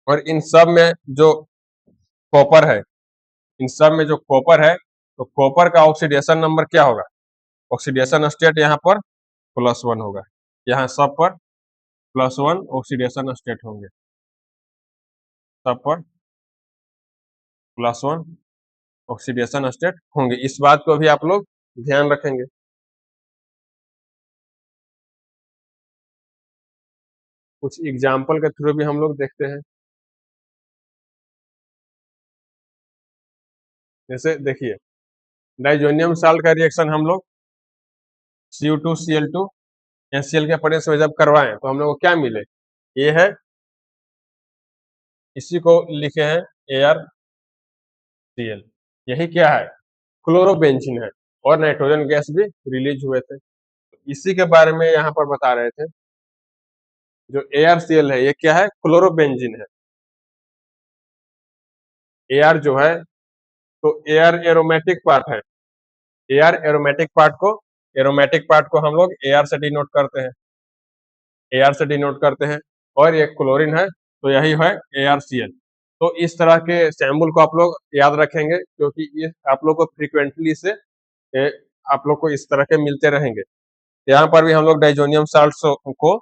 और इन सब में जो कॉपर है, इन सब में जो कॉपर है, तो कॉपर का ऑक्सीडेशन नंबर क्या होगा? ऑक्सीडेशन स्टेट यहाँ पर +1 होगा, यहाँ सब पर +1 ऑक्सीडेशन स्टेट होंगे, सब पर +1 ऑक्सीडेशन स्टेट होंगे। इस बात को भी आप लोग ध्यान रखेंगे। कुछ एग्जाम्पल के थ्रू भी हम लोग देखते हैं। जैसे देखिए, डाइजोनियम साल्ट का रिएक्शन हम लोग Cu2Cl2 HCl के प्रेजेंस में जब करवाएं तो हम लोग को क्या मिले? ये है, इसी को लिखे हैं ArCl। यही क्या है? क्लोरोबेंजीन है, और नाइट्रोजन गैस भी रिलीज हुए थे। इसी के बारे में यहाँ पर बता रहे थे। जो ArCl है ये क्या है? क्लोरोबेंजीन है। Ar जो है, तो Ar एरोमेटिक पार्ट है। Ar एरोमेटिक पार्ट को हम लोग AR से डिनोट करते हैं, AR से डिनोट करते हैं। और ये क्लोरीन है, तो यही है ArCl। तो इस तरह के सैम्बल को आप लोग याद रखेंगे, क्योंकि ये आप लोग को फ्रीक्वेंटली से आप लोग को इस तरह के मिलते रहेंगे। यहाँ पर भी हम लोग डाइजोनियम साल्ट को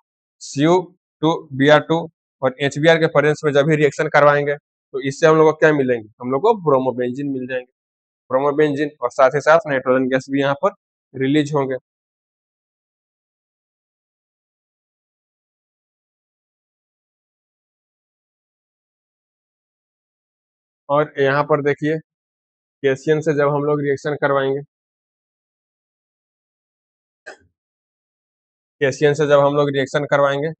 Cu2Br2 और HBr के प्रेजेंस में जब भी रिएक्शन करवाएंगे तो इससे हम लोग को क्या मिलेंगे? हम लोग को ब्रोमोबेंजीन मिल जाएंगे, ब्रोमोबेंजीन, और साथ ही साथ नाइट्रोजन गैस भी यहाँ पर रिलीज होंगे। और यहाँ पर देखिए, कैसियन से जब हम लोग रिएक्शन करवाएंगे, कैसियन से जब हम लोग रिएक्शन करवाएंगे,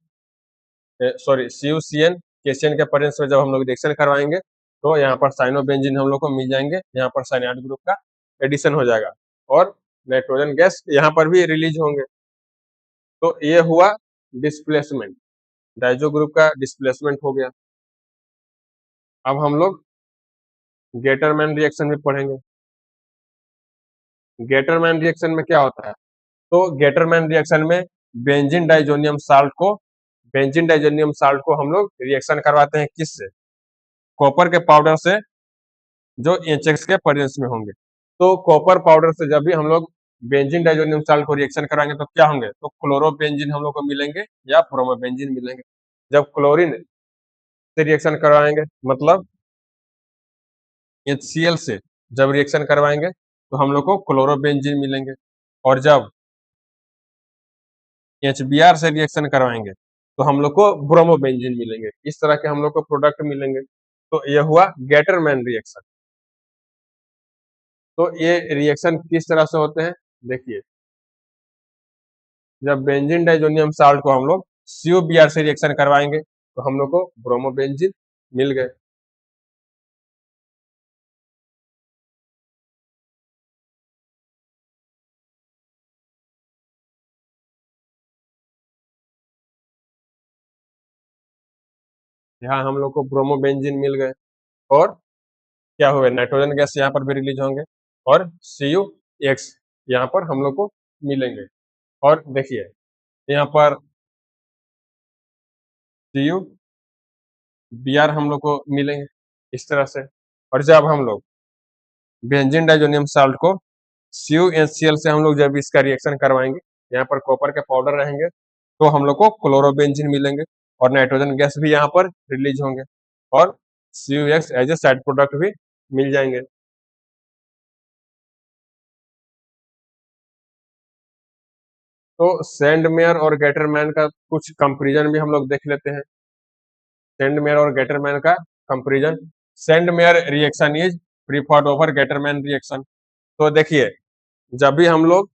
सॉरी, CuCN कैसियन के प्रेजेंस में जब हम लोग रिएक्शन करवाएंगे तो यहाँ पर साइनोबेंजीन हम लोग को मिल जाएंगे, यहाँ पर साइनाइड ग्रुप का एडिशन हो जाएगा, और नाइट्रोजन गैस यहाँ पर भी रिलीज होंगे। तो ये हुआ डिस्प्लेसमेंट, डाइजो ग्रुप का डिस्प्लेसमेंट हो गया। अब हम लोग गेटरमैन रिएक्शन भी पढ़ेंगे। गेटरमैन रिएक्शन में क्या होता है? तो गेटरमैन रिएक्शन में बेंजीन डाइजोनियम साल्ट को, बेंजीन डाइजोनियम साल्ट को हम लोग रिएक्शन करवाते हैं किससे? कॉपर के पाउडर से, जो HX के प्रेजेंस में होंगे। तो कॉपर पाउडर से जब भी हम लोग बेंजीन डाइजोनियम साल्ट को रिएक्शन कराएंगे तो क्या होंगे? तो क्लोरोबेंजीन हम लोग को मिलेंगे, या ब्रोमोबेंजीन मिलेंगे। जब क्लोरीन से रिएक्शन करवाएंगे, मतलब HCl से जब रिएक्शन करवाएंगे तो हम लोग को क्लोरोबेंजीन मिलेंगे, और जब HBr से रिएक्शन करवाएंगे तो हम लोग को ब्रोमोबेंजीन मिलेंगे। इस तरह के हम लोग को प्रोडक्ट मिलेंगे। तो यह हुआ गेटरमैन रिएक्शन। तो ये रिएक्शन किस तरह से होते हैं, देखिए, जब बेंजीन डाइजोनियम साल्ट को हम लोग CuBr से रिएक्शन करवाएंगे तो हम लोग को ब्रोमोबेंजीन मिल गए। यहाँ हम लोग को ब्रोमोबेंजीन मिल गए और क्या हुए, नाइट्रोजन गैस यहाँ पर भी रिलीज होंगे और CuX यहाँ पर हम लोग को मिलेंगे। और देखिए यहाँ पर CuBr हम लोग को मिलेंगे इस तरह से। और जब हम लोग बेंजीन डाइजोनियम साल्ट को CuNCl से हम लोग जब इसका रिएक्शन करवाएंगे, यहाँ पर कॉपर के पाउडर रहेंगे, तो हम लोग को क्लोरोबेंजीन मिलेंगे और नाइट्रोजन गैस भी यहाँ पर रिलीज होंगे और CuX as a side product भी मिल जाएंगे। तो सैंडमेयर और गेटरमैन का कुछ कंपैरिजन भी हम लोग देख लेते हैं। सैंडमेयर और गेटरमैन का comparison, Sandmeyer reaction is preferred over Gattermann reaction. तो देखिए, जब भी हम लोग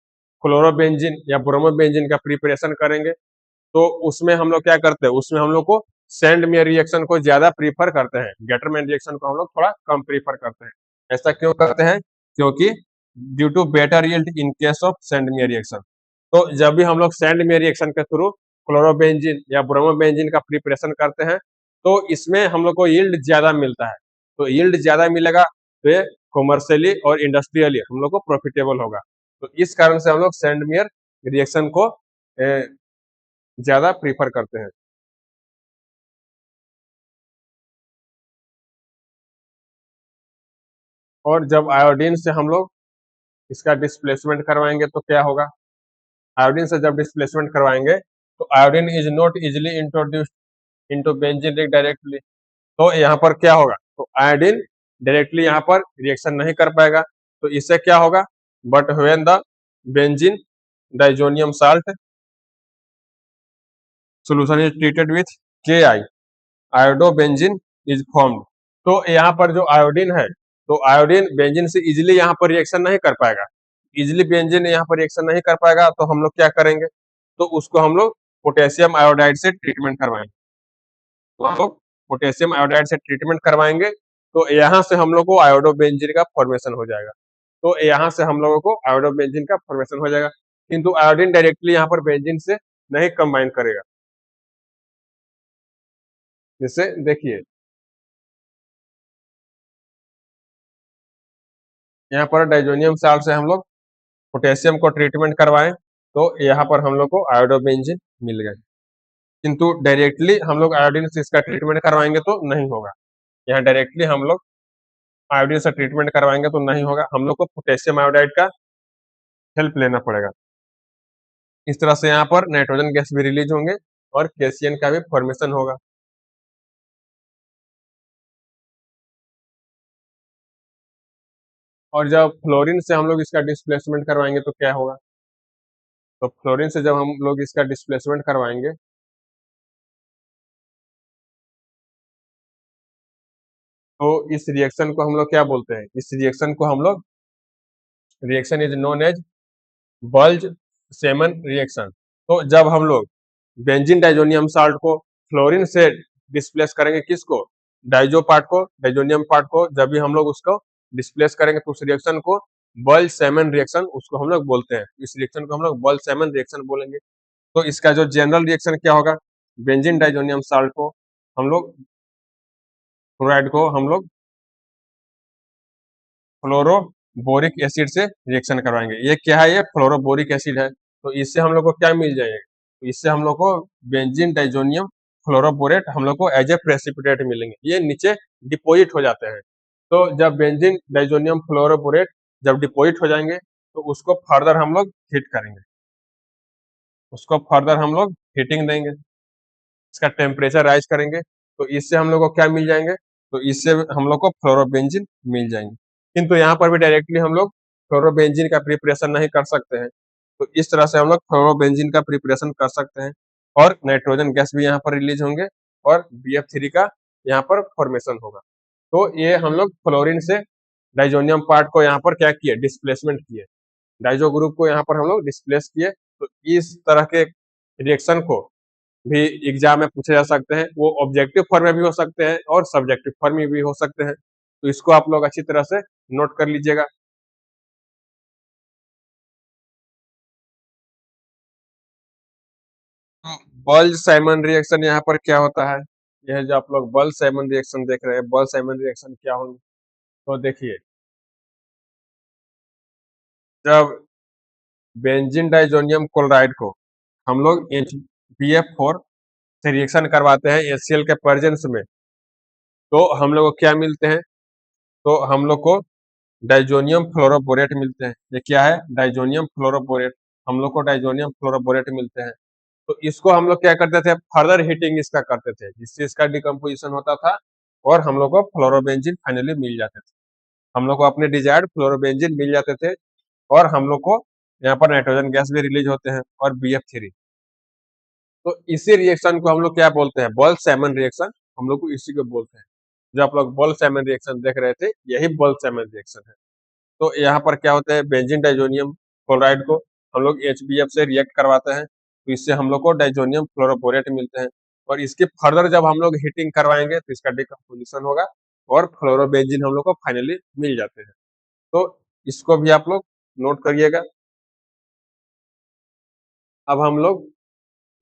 क्लोरोबेंजीन या ब्रोमोबेंजीन का प्रिपरेशन करेंगे तो उसमें हम लोग क्या करते हैं, उसमें हम लोग को सैंडमेयर रिएक्शन को ज्यादा प्रीफर करते हैं, गेटरमैन रिएक्शन को हम लोग थोड़ा कम प्रीफर करते हैं। ऐसा क्यों करते हैं, क्योंकि due to better yield in case of Sandmeyer reaction. तो जब भी हम लोग सैंडमेयर रिएक्शन के थ्रू क्लोरोबेंजीन या ब्रोमोबेंजीन का प्रिपरेशन करते हैं तो इसमें हम लोग को यील्ड ज्यादा मिलता है। तो यील्ड ज्यादा मिलेगा तो ये कॉमर्शियली और इंडस्ट्रियली हम लोग को प्रॉफिटेबल होगा। तो इस कारण से हम लोग सैंडमेयर रिएक्शन को ज्यादा प्रीफर करते हैं। और जब आयोडीन से हम लोग इसका डिस्प्लेसमेंट करवाएंगे तो क्या होगा, आयोडीन से जब डिस्प्लेसमेंट करवाएंगे तो iodine is not easily introduced into benzene ring directly. तो यहाँ पर क्या होगा, तो आयोडीन डायरेक्टली यहाँ पर रिएक्शन नहीं कर पाएगा। तो इससे क्या होगा, but when the benzene diazonium salt solution is treated with Ki, iodobenzene is formed. तो यहाँ पर जो आयोडीन है, तो आयोडीन बेंजीन से इजिली यहाँ पर रिएक्शन नहीं कर पाएगा, इजिली बेंजीन यहाँ पर रिएक्शन नहीं कर पाएगा, तो हम लोग क्या करेंगे, तो उसको हम लोग पोटेशियम आयोडाइड से ट्रीटमेंट करवाएंगे। तो हम लोग पोटेशियम आयोडाइड से ट्रीटमेंट करवाएंगे तो यहाँ से हम लोग को आयोडोबेंजीन का फॉर्मेशन हो जाएगा। तो यहाँ से हम लोगों को आयोडोबेंजीन का फॉर्मेशन हो जाएगा, किंतु आयोडीन डायरेक्टली यहाँ पर बेंजीन से नहीं कंबाइन करेगा। जैसे देखिए, यहाँ पर डाइजोनियम साल्ट से हम लोग पोटेशियम को ट्रीटमेंट करवाएं तो यहाँ पर हम लोग को आयोडोबेंजीन मिल गए, किंतु डायरेक्टली हम लोग आयोडीन से इसका ट्रीटमेंट करवाएंगे तो नहीं होगा। यहाँ डायरेक्टली हम लोग आयोडीन से ट्रीटमेंट करवाएंगे तो नहीं होगा, हम लोग को पोटेशियम आयोडाइड का हेल्प लेना पड़ेगा। इस तरह से यहाँ पर नाइट्रोजन गैस भी रिलीज होंगे और कैल्शियम का भी फॉर्मेशन होगा। और जब फ्लोरीन से हम लोग इसका डिस्प्लेसमेंट करवाएंगे तो क्या होगा, तो फ्लोरीन से जब हम लोग इसका डिस्प्लेसमेंट करवाएंगे तो इस रिएक्शन को हम लोग क्या बोलते हैं, इस रिएक्शन को हम लोग, reaction is known as Balz Schiemann reaction. तो जब हम लोग बेंजीन डाइजोनियम साल्ट को फ्लोरीन से डिस्प्लेस करेंगे, किसको, डाइजो पार्ट को, डाइजोनियम पार्ट को, जब भी हम लोग उसको डिस्प्लेस करेंगे तो उस रिएक्शन को बल्ज सेमन रिएक्शन उसको हम लोग बोलते हैं। इस रिएक्शन को हम लोग बल्ज सेमन रिएक्शन बोलेंगे। तो इसका जो जनरल रिएक्शन क्या होगा, बेंजीन डाइजोनियम साल्ट को हम लोग, क्लोराइड को हम लोग फ्लोरोबोरिक एसिड से रिएक्शन करवाएंगे। ये क्या है, ये फ्लोरोबोरिक एसिड है। तो इससे हम लोग को क्या मिल जाएगा, तो इससे हम लोग को बेंजीन डाइजोनियम फ्लोरोबोरेट हम लोग को एज ए प्रेसिपिटेट मिलेंगे, ये नीचे डिपोजिट हो जाते हैं। तो जब बेंजीन डाइजोनियम फ्लोरोबोरेट जब डिपोजिट हो जाएंगे तो उसको फर्दर हम लोग हीट करेंगे, उसको फर्दर हम लोग हीटिंग देंगे, इसका टेम्परेचर राइज करेंगे तो इससे हम लोग को क्या मिल जाएंगे, तो इससे हम लोग को फ्लोरोबेंजीन मिल जाएंगे। किंतु यहाँ पर भी डायरेक्टली हम लोग फ्लोरोबेंजीन का प्रिपरेशन नहीं कर सकते हैं। तो इस तरह से हम लोग फ्लोरोबेंजीन का प्रिपरेशन कर सकते हैं। और नाइट्रोजन गैस भी यहाँ पर रिलीज होंगे और BF3 का यहाँ पर फॉर्मेशन होगा। तो ये हम लोग फ्लोरीन से डाइजोनियम पार्ट को यहाँ पर क्या किए, डिस्प्लेसमेंट किए, डाइजो ग्रुप को यहाँ पर हम लोग डिस्प्लेस किए। तो इस तरह के रिएक्शन को भी एग्जाम में पूछे जा सकते हैं। वो ऑब्जेक्टिव फॉर्म में भी हो सकते हैं और सब्जेक्टिव फॉर्म में भी हो सकते हैं। तो इसको आप लोग अच्छी तरह से नोट कर लीजिएगा। बल्ज साइमन रिएक्शन यहाँ पर क्या होता है, यह जो आप लोग बल्ज साइमन रिएक्शन देख रहे हैं, बल्ज साइमन रिएक्शन क्या होंगे, तो देखिए, जब बेंजीन डाइजोनियम क्लोराइड को हम लोग HBF4 से रिएक्शन करवाते हैं HCl के प्रेजेंस में, तो हम लोग को क्या मिलते हैं, तो हम लोग को डाइजोनियम फ्लोरोबोरेट मिलते हैं। ये क्या है, डाइजोनियम फ्लोरोबोरेट, हम लोग को डाइजोनियम फ्लोरोबोरेट मिलते हैं। तो इसको हम लोग क्या करते थे, फर्दर हीटिंग इसका करते थे, जिससे इसका डिकम्पोजिशन होता था और हम लोग को फ्लोरोबेंजीन फाइनली मिल जाते थे। हम लोग को अपने डिजायर्ड फ्लोरोबेंजीन मिल जाते थे और हम लोग को यहाँ पर नाइट्रोजन गैस भी रिलीज होते हैं और BF3। तो इसी रिएक्शन को हम लोग क्या बोलते हैं, बल्ज सैमन रिएक्शन, हम लोग को इसी को बोलते हैं। जो आप लोग बल्ज सैमन रिएक्शन देख रहे थे, यही बल्ज सैमन रिएक्शन है। तो यहाँ पर क्या होता है, बेंजीन डाइजोनियम क्लोराइड को हम लोग HBF से रिएक्ट करवाते हैं, तो इससे हम लोग को डाइजोनियम फ्लोरोबोरेट मिलते हैं और इसके फर्दर जब हम लोग हीटिंग करवाएंगे तो इसका डिकम्पोजिशन होगा और फ्लोरोबेंजीन हम लोग को फाइनली मिल जाते हैं। तो इसको भी आप लोग नोट करिएगा। अब हम लोग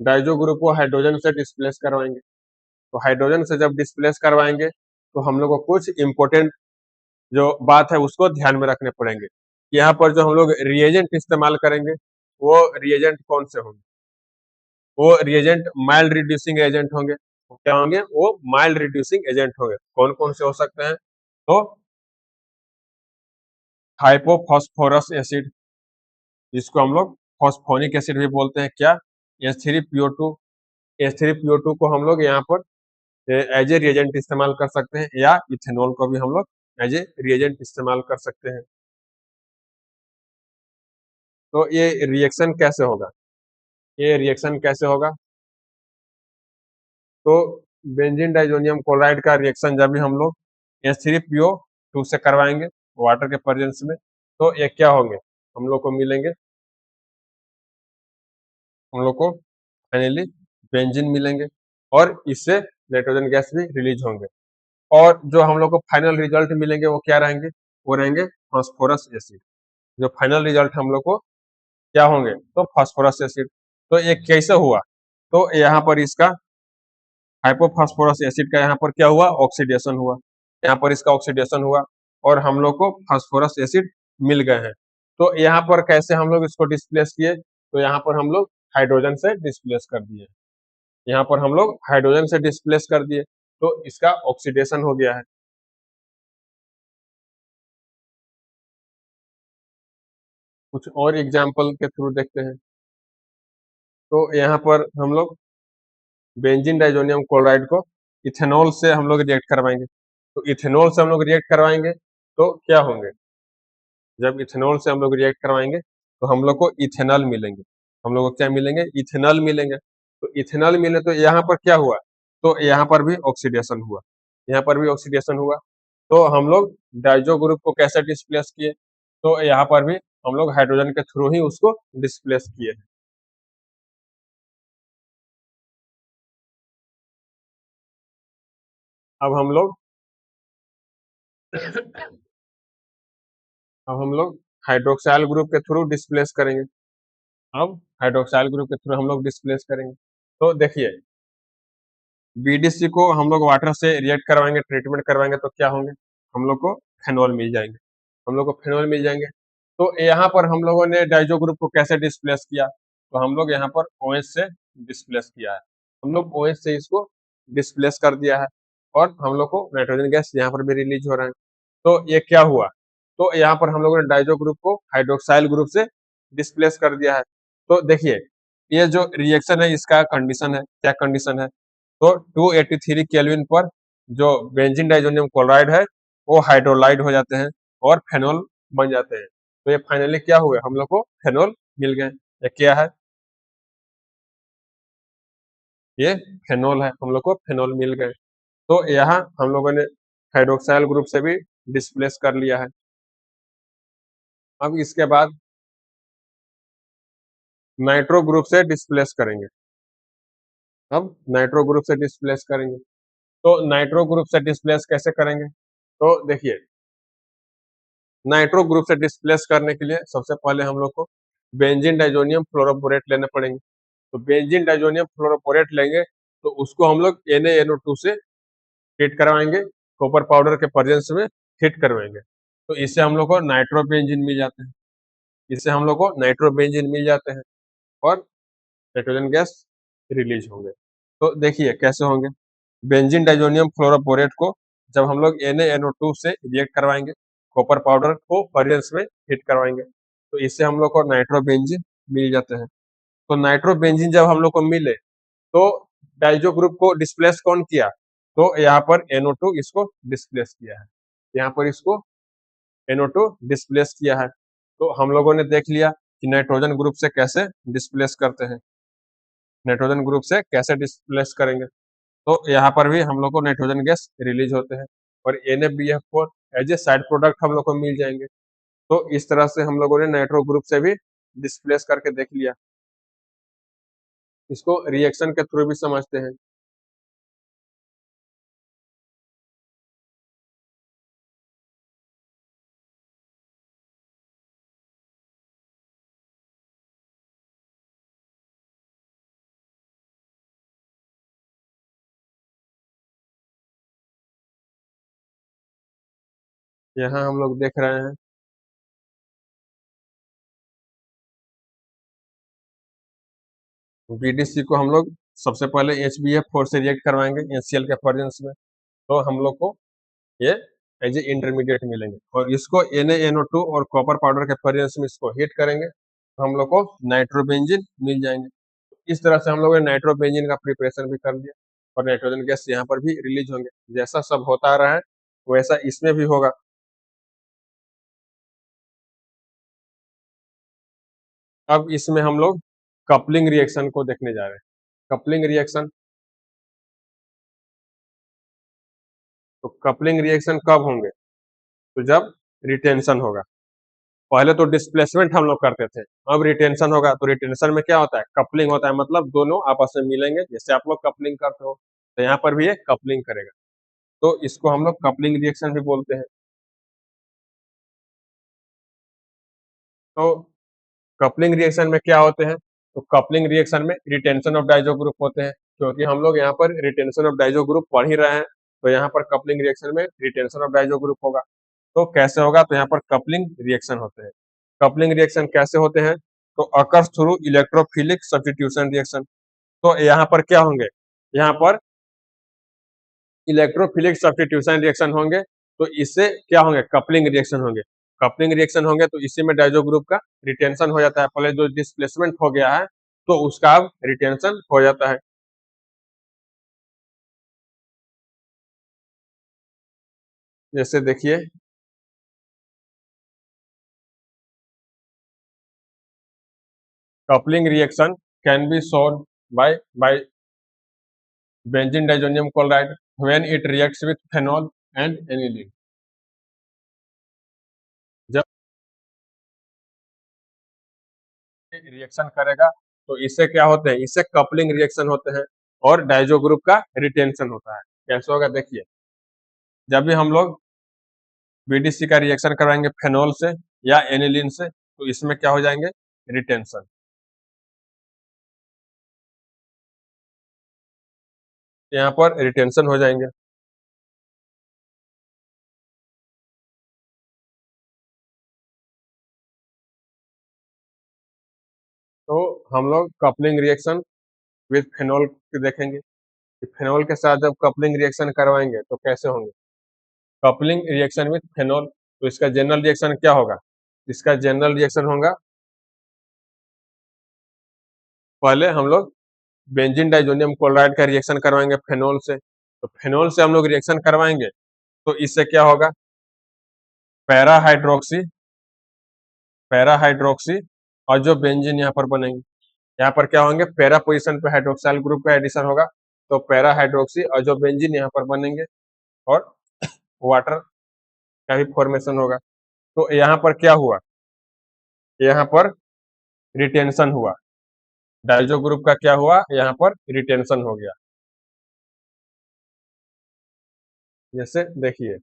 डाइजो ग्रुप को हाइड्रोजन से डिस्प्लेस करवाएंगे। तो हाइड्रोजन से जब डिस्प्लेस करवाएंगे तो हम लोग को कुछ इंपॉर्टेंट जो बात है उसको ध्यान में रखने पड़ेंगे। यहाँ पर जो हम लोग रिएजेंट इस्तेमाल करेंगे, वो रिएजेंट कौन से होंगे, वो रिएजेंट माइल्ड रिड्यूसिंग एजेंट होंगे। वो क्या होंगे, वो माइल्ड रिड्यूसिंग एजेंट होंगे। कौन कौन से हो सकते हैं, तो हाइपोफॉस्फोरस एसिड, जिसको हम लोग फॉस्फोनिक एसिड भी बोलते हैं, क्या, H3PO2, H3PO2 को हम लोग यहाँ पर एज ए रिएजेंट इस्तेमाल कर सकते हैं, या इथेनॉल को भी हम लोग एज ए रिएजेंट इस्तेमाल कर सकते हैं। तो ये रिएक्शन कैसे होगा, ये रिएक्शन कैसे होगा, तो बेंजीन डाइजोनियम क्लोराइड का रिएक्शन जब भी हम लोग H3PO2 से करवाएंगे वाटर के प्रेजेंस में, तो ये क्या होंगे, हम लोग को मिलेंगे, हम लोग को फाइनली बेंजीन मिलेंगे और इससे नाइट्रोजन गैस भी रिलीज होंगे। और जो हम लोग को फाइनल रिजल्ट मिलेंगे वो क्या रहेंगे, वो रहेंगे फास्फोरस एसिड। जो फाइनल रिजल्ट हम लोग को क्या होंगे, तो फास्फोरस एसिड। तो ये कैसे हुआ, तो यहाँ पर इसका हाइपोफॉस्फोरस एसिड का यहाँ पर क्या हुआ, ऑक्सीडेशन हुआ, यहाँ पर इसका ऑक्सीडेशन हुआ और हम लोग को फास्फोरस एसिड मिल गए हैं। तो यहाँ पर कैसे हम लोग इसको डिस्प्लेस किए, तो यहाँ पर हम लोग हाइड्रोजन से डिस्प्लेस कर दिए, यहाँ पर हम लोग हाइड्रोजन से डिस्प्लेस कर दिए, तो इसका ऑक्सीडेशन हो गया है। कुछ और एग्जाम्पल के थ्रू देखते हैं। तो यहाँ पर हम लोग बेंजीन डाइजोनियम क्लोराइड को इथेनॉल से हम लोग रिएक्ट करवाएंगे। तो इथेनॉल से हम लोग रिएक्ट करवाएंगे तो क्या होंगे, जब इथेनॉल से हम लोग रिएक्ट करवाएंगे तो हम लोग को इथेनॉल मिलेंगे, हम लोग को क्या मिलेंगे, इथेनॉल मिलेंगे। तो इथेनॉल मिले तो यहाँ पर क्या हुआ, तो यहाँ पर भी ऑक्सीडेशन हुआ, यहाँ पर भी ऑक्सीडेशन हुआ। तो हम लोग डाइजो ग्रुप को कैसे डिस्प्लेस किए, तो यहाँ पर भी हम लोग हाइड्रोजन के थ्रू ही उसको डिस्प्लेस किए। अब हम लोग अब हम लोग हाइड्रोक्साइल ग्रुप के थ्रू डिस्प्लेस करेंगे। अब हाइड्रोक्साइल ग्रुप के थ्रू हम लोग डिस्प्लेस करेंगे। तो देखिए, BDC को हम लोग वाटर से रिएक्ट करवाएंगे, ट्रीटमेंट करवाएंगे तो क्या होंगे, हम लोग को फेनॉल मिल जाएंगे, हम लोग को फेनॉल मिल जाएंगे। तो यहाँ पर हम लोगों ने डाइजो ग्रुप को कैसे डिस्प्लेस किया, तो हम लोग यहाँ पर OH से डिस्प्लेस किया है, हम लोग OH से इसको डिस्प्लेस कर दिया है और हम लोग को नाइट्रोजन गैस यहाँ पर भी रिलीज हो रहा है। तो ये क्या हुआ, तो यहाँ पर हम लोगों ने डाइजो ग्रुप को हाइड्रोक्साइल ग्रुप से डिस्प्लेस कर दिया है। तो देखिए, ये जो रिएक्शन है इसका कंडीशन है, क्या कंडीशन है, तो 283 केल्विन पर जो बेंजीन डाइजोनियम क्लोराइड है वो हाइड्रोलाइड हो जाते हैं और फेनॉल बन जाते हैं। तो ये फाइनली क्या हुए, हम लोग को फेनॉल मिल गए। ये क्या है, ये फेनोल है, हम लोग को फेनोल मिल गए। तो यहाँ हम लोगों ने हाइड्रोक्साइल ग्रुप से भी डिस्प्लेस कर लिया है। अब इसके बाद नाइट्रो ग्रुप से डिस्प्लेस करेंगे। अब नाइट्रो ग्रुप से डिस्प्लेस करेंगे। तो नाइट्रो ग्रुप से डिस्प्लेस कैसे करेंगे? तो देखिए, नाइट्रो ग्रुप से डिस्प्लेस करने के लिए सबसे पहले हम लोग को बेंजीन डाइजोनियम फ्लोरोबोरेट लेने पड़ेंगे। तो बेंजीन डाइजोनियम फ्लोरोबोरेट लेंगे तो उसको हम लोग Na NO2 से हीट करवाएंगे, कॉपर पाउडर के प्रेजेंस में हीट करवाएंगे। तो इससे हम लोग को नाइट्रोबेंजीन मिल जाते हैं। इससे हम लोग को नाइट्रोबेंजीन मिल जाते हैं और नाइट्रोजन गैस रिलीज होंगे। तो देखिए कैसे होंगे। बेंजीन डाइजोनियम फ्लोरोबोरेट को जब हम लोग Na NO2 से रिएक्ट करवाएंगे, कॉपर पाउडर को प्रेजेंस में हीट करवाएंगे, तो इससे हम लोग को नाइट्रोबेंजीन मिल जाते हैं। तो नाइट्रोबेंजीन जब हम लोग को मिले तो डाइजो ग्रुप को डिस्प्लेस कौन किया? तो यहाँ पर NO2 इसको डिस्प्लेस किया है। यहाँ पर इसको NO2 डिस्प्लेस किया है। तो हम लोगों ने देख लिया कि नाइट्रोजन ग्रुप से कैसे डिस्प्लेस करते हैं। नाइट्रोजन ग्रुप से कैसे डिस्प्लेस करेंगे? तो यहाँ पर भी हम लोग को नाइट्रोजन गैस रिलीज होते हैं और NaBF4 as a side product हम लोग को मिल जाएंगे। तो इस तरह से हम लोगों ने नाइट्रो ग्रुप से भी डिस्प्लेस करके देख लिया। इसको रिएक्शन के थ्रू भी समझते हैं। यहाँ हम लोग देख रहे हैं BDC को हम लोग सबसे पहले HBF4 से रिएक्ट करवाएंगे HCl के प्रेजेंस में, तो हम लोग को ये एज ए इंटरमीडिएट मिलेंगे और इसको Na NO2 और कॉपर पाउडर के प्रेजेंस में इसको हीट करेंगे तो हम लोग को नाइट्रोबेंजीन मिल जाएंगे। इस तरह से हम लोगों ने नाइट्रोबेंजीन का प्रिपरेशन भी कर लिया और नाइट्रोजन गैस यहाँ पर भी रिलीज होंगे। जैसा सब होता रहा है वैसा इसमें भी होगा। अब इसमें हम लोग कपलिंग रिएक्शन को देखने जा रहे हैं। कपलिंग रिएक्शन, तो कपलिंग रिएक्शन कब होंगे? तो जब रिटेंशन होगा। पहले तो डिस्प्लेसमेंट हम लोग करते थे, अब रिटेंशन होगा। तो रिटेंशन में क्या होता है? कपलिंग होता है, मतलब दोनों आपस में मिलेंगे, जैसे आप लोग कपलिंग करते हो, तो यहाँ पर भी ये कपलिंग करेगा। तो इसको हम लोग कपलिंग रिएक्शन भी बोलते हैं। तो कपलिंग रिएक्शन में क्या होते हैं? तो कपलिंग रिएक्शन में रिटेंशन ऑफ डाइजो ग्रुप होते हैं, क्योंकि हम लोग यहाँ पर रिटेंशन ऑफ डाइजो ग्रुप पढ़ ही रहे हैं, तो यहाँ पर कपलिंग रिएक्शन में रिटेंशन ऑफ डाइजो ग्रुप होगा। तो कैसे होगा? तो यहाँ पर कपलिंग रिएक्शन होते हैं। कपलिंग रिएक्शन कैसे होते हैं? तो occurs through electrophilic substitution reaction. तो यहाँ पर क्या होंगे? यहाँ पर इलेक्ट्रोफिलिक सब्स्टिट्यूशन रिएक्शन होंगे, तो इससे क्या होंगे? कपलिंग रिएक्शन होंगे। कपलिंग रिएक्शन होंगे तो इसी में डाइजो ग्रुप का रिटेंशन हो जाता है। पहले जो डिस्प्लेसमेंट हो गया है तो उसका अब रिटेंशन हो जाता है। जैसे देखिए, coupling reaction can be shown by benzene diazonium chloride when it reacts with phenol and aniline। जब रिएक्शन करेगा तो इससे क्या होते हैं? इससे कपलिंग रिएक्शन होते हैं और डाइजो ग्रुप का रिटेंशन होता है। कैसे होगा? देखिए, जब भी हम लोग BDC का रिएक्शन कराएंगे फेनॉल से या एनिलीन से, तो इसमें क्या हो जाएंगे? रिटेंशन। यहाँ पर रिटेंशन हो जाएंगे। तो हम लोग कपलिंग रिएक्शन विद फेनॉल देखेंगे कि फेनॉल के साथ जब कपलिंग रिएक्शन करवाएंगे तो कैसे होंगे। कपलिंग रिएक्शन विद फेनॉल, तो इसका जनरल रिएक्शन क्या होगा? इसका जनरल रिएक्शन होगा, पहले हम लोग बेंजीन डाइजोनियम क्लोराइड का रिएक्शन करवाएंगे फेनॉल से। तो फेनॉल से हम लोग रिएक्शन करवाएंगे तो इससे क्या होगा? पैरा हाइड्रोक्सी, पैरा हाइड्रोक्सी और जो बेंजीन यहाँ पर बनेंगे, यहाँ पर क्या होंगे, पैरा पोजीशन पे हाइड्रोक्साइल ग्रुप का एडिशन होगा, तो पैरा हाइड्रोक्सी अजोबेंजीन यहाँ पर बनेंगे और वाटर का भी फॉर्मेशन होगा। तो यहाँ पर क्या हुआ, यहाँ पर रिटेंशन हुआ, डाइजो ग्रुप का क्या हुआ, यहाँ पर रिटेंशन हो गया। जैसे देखिए,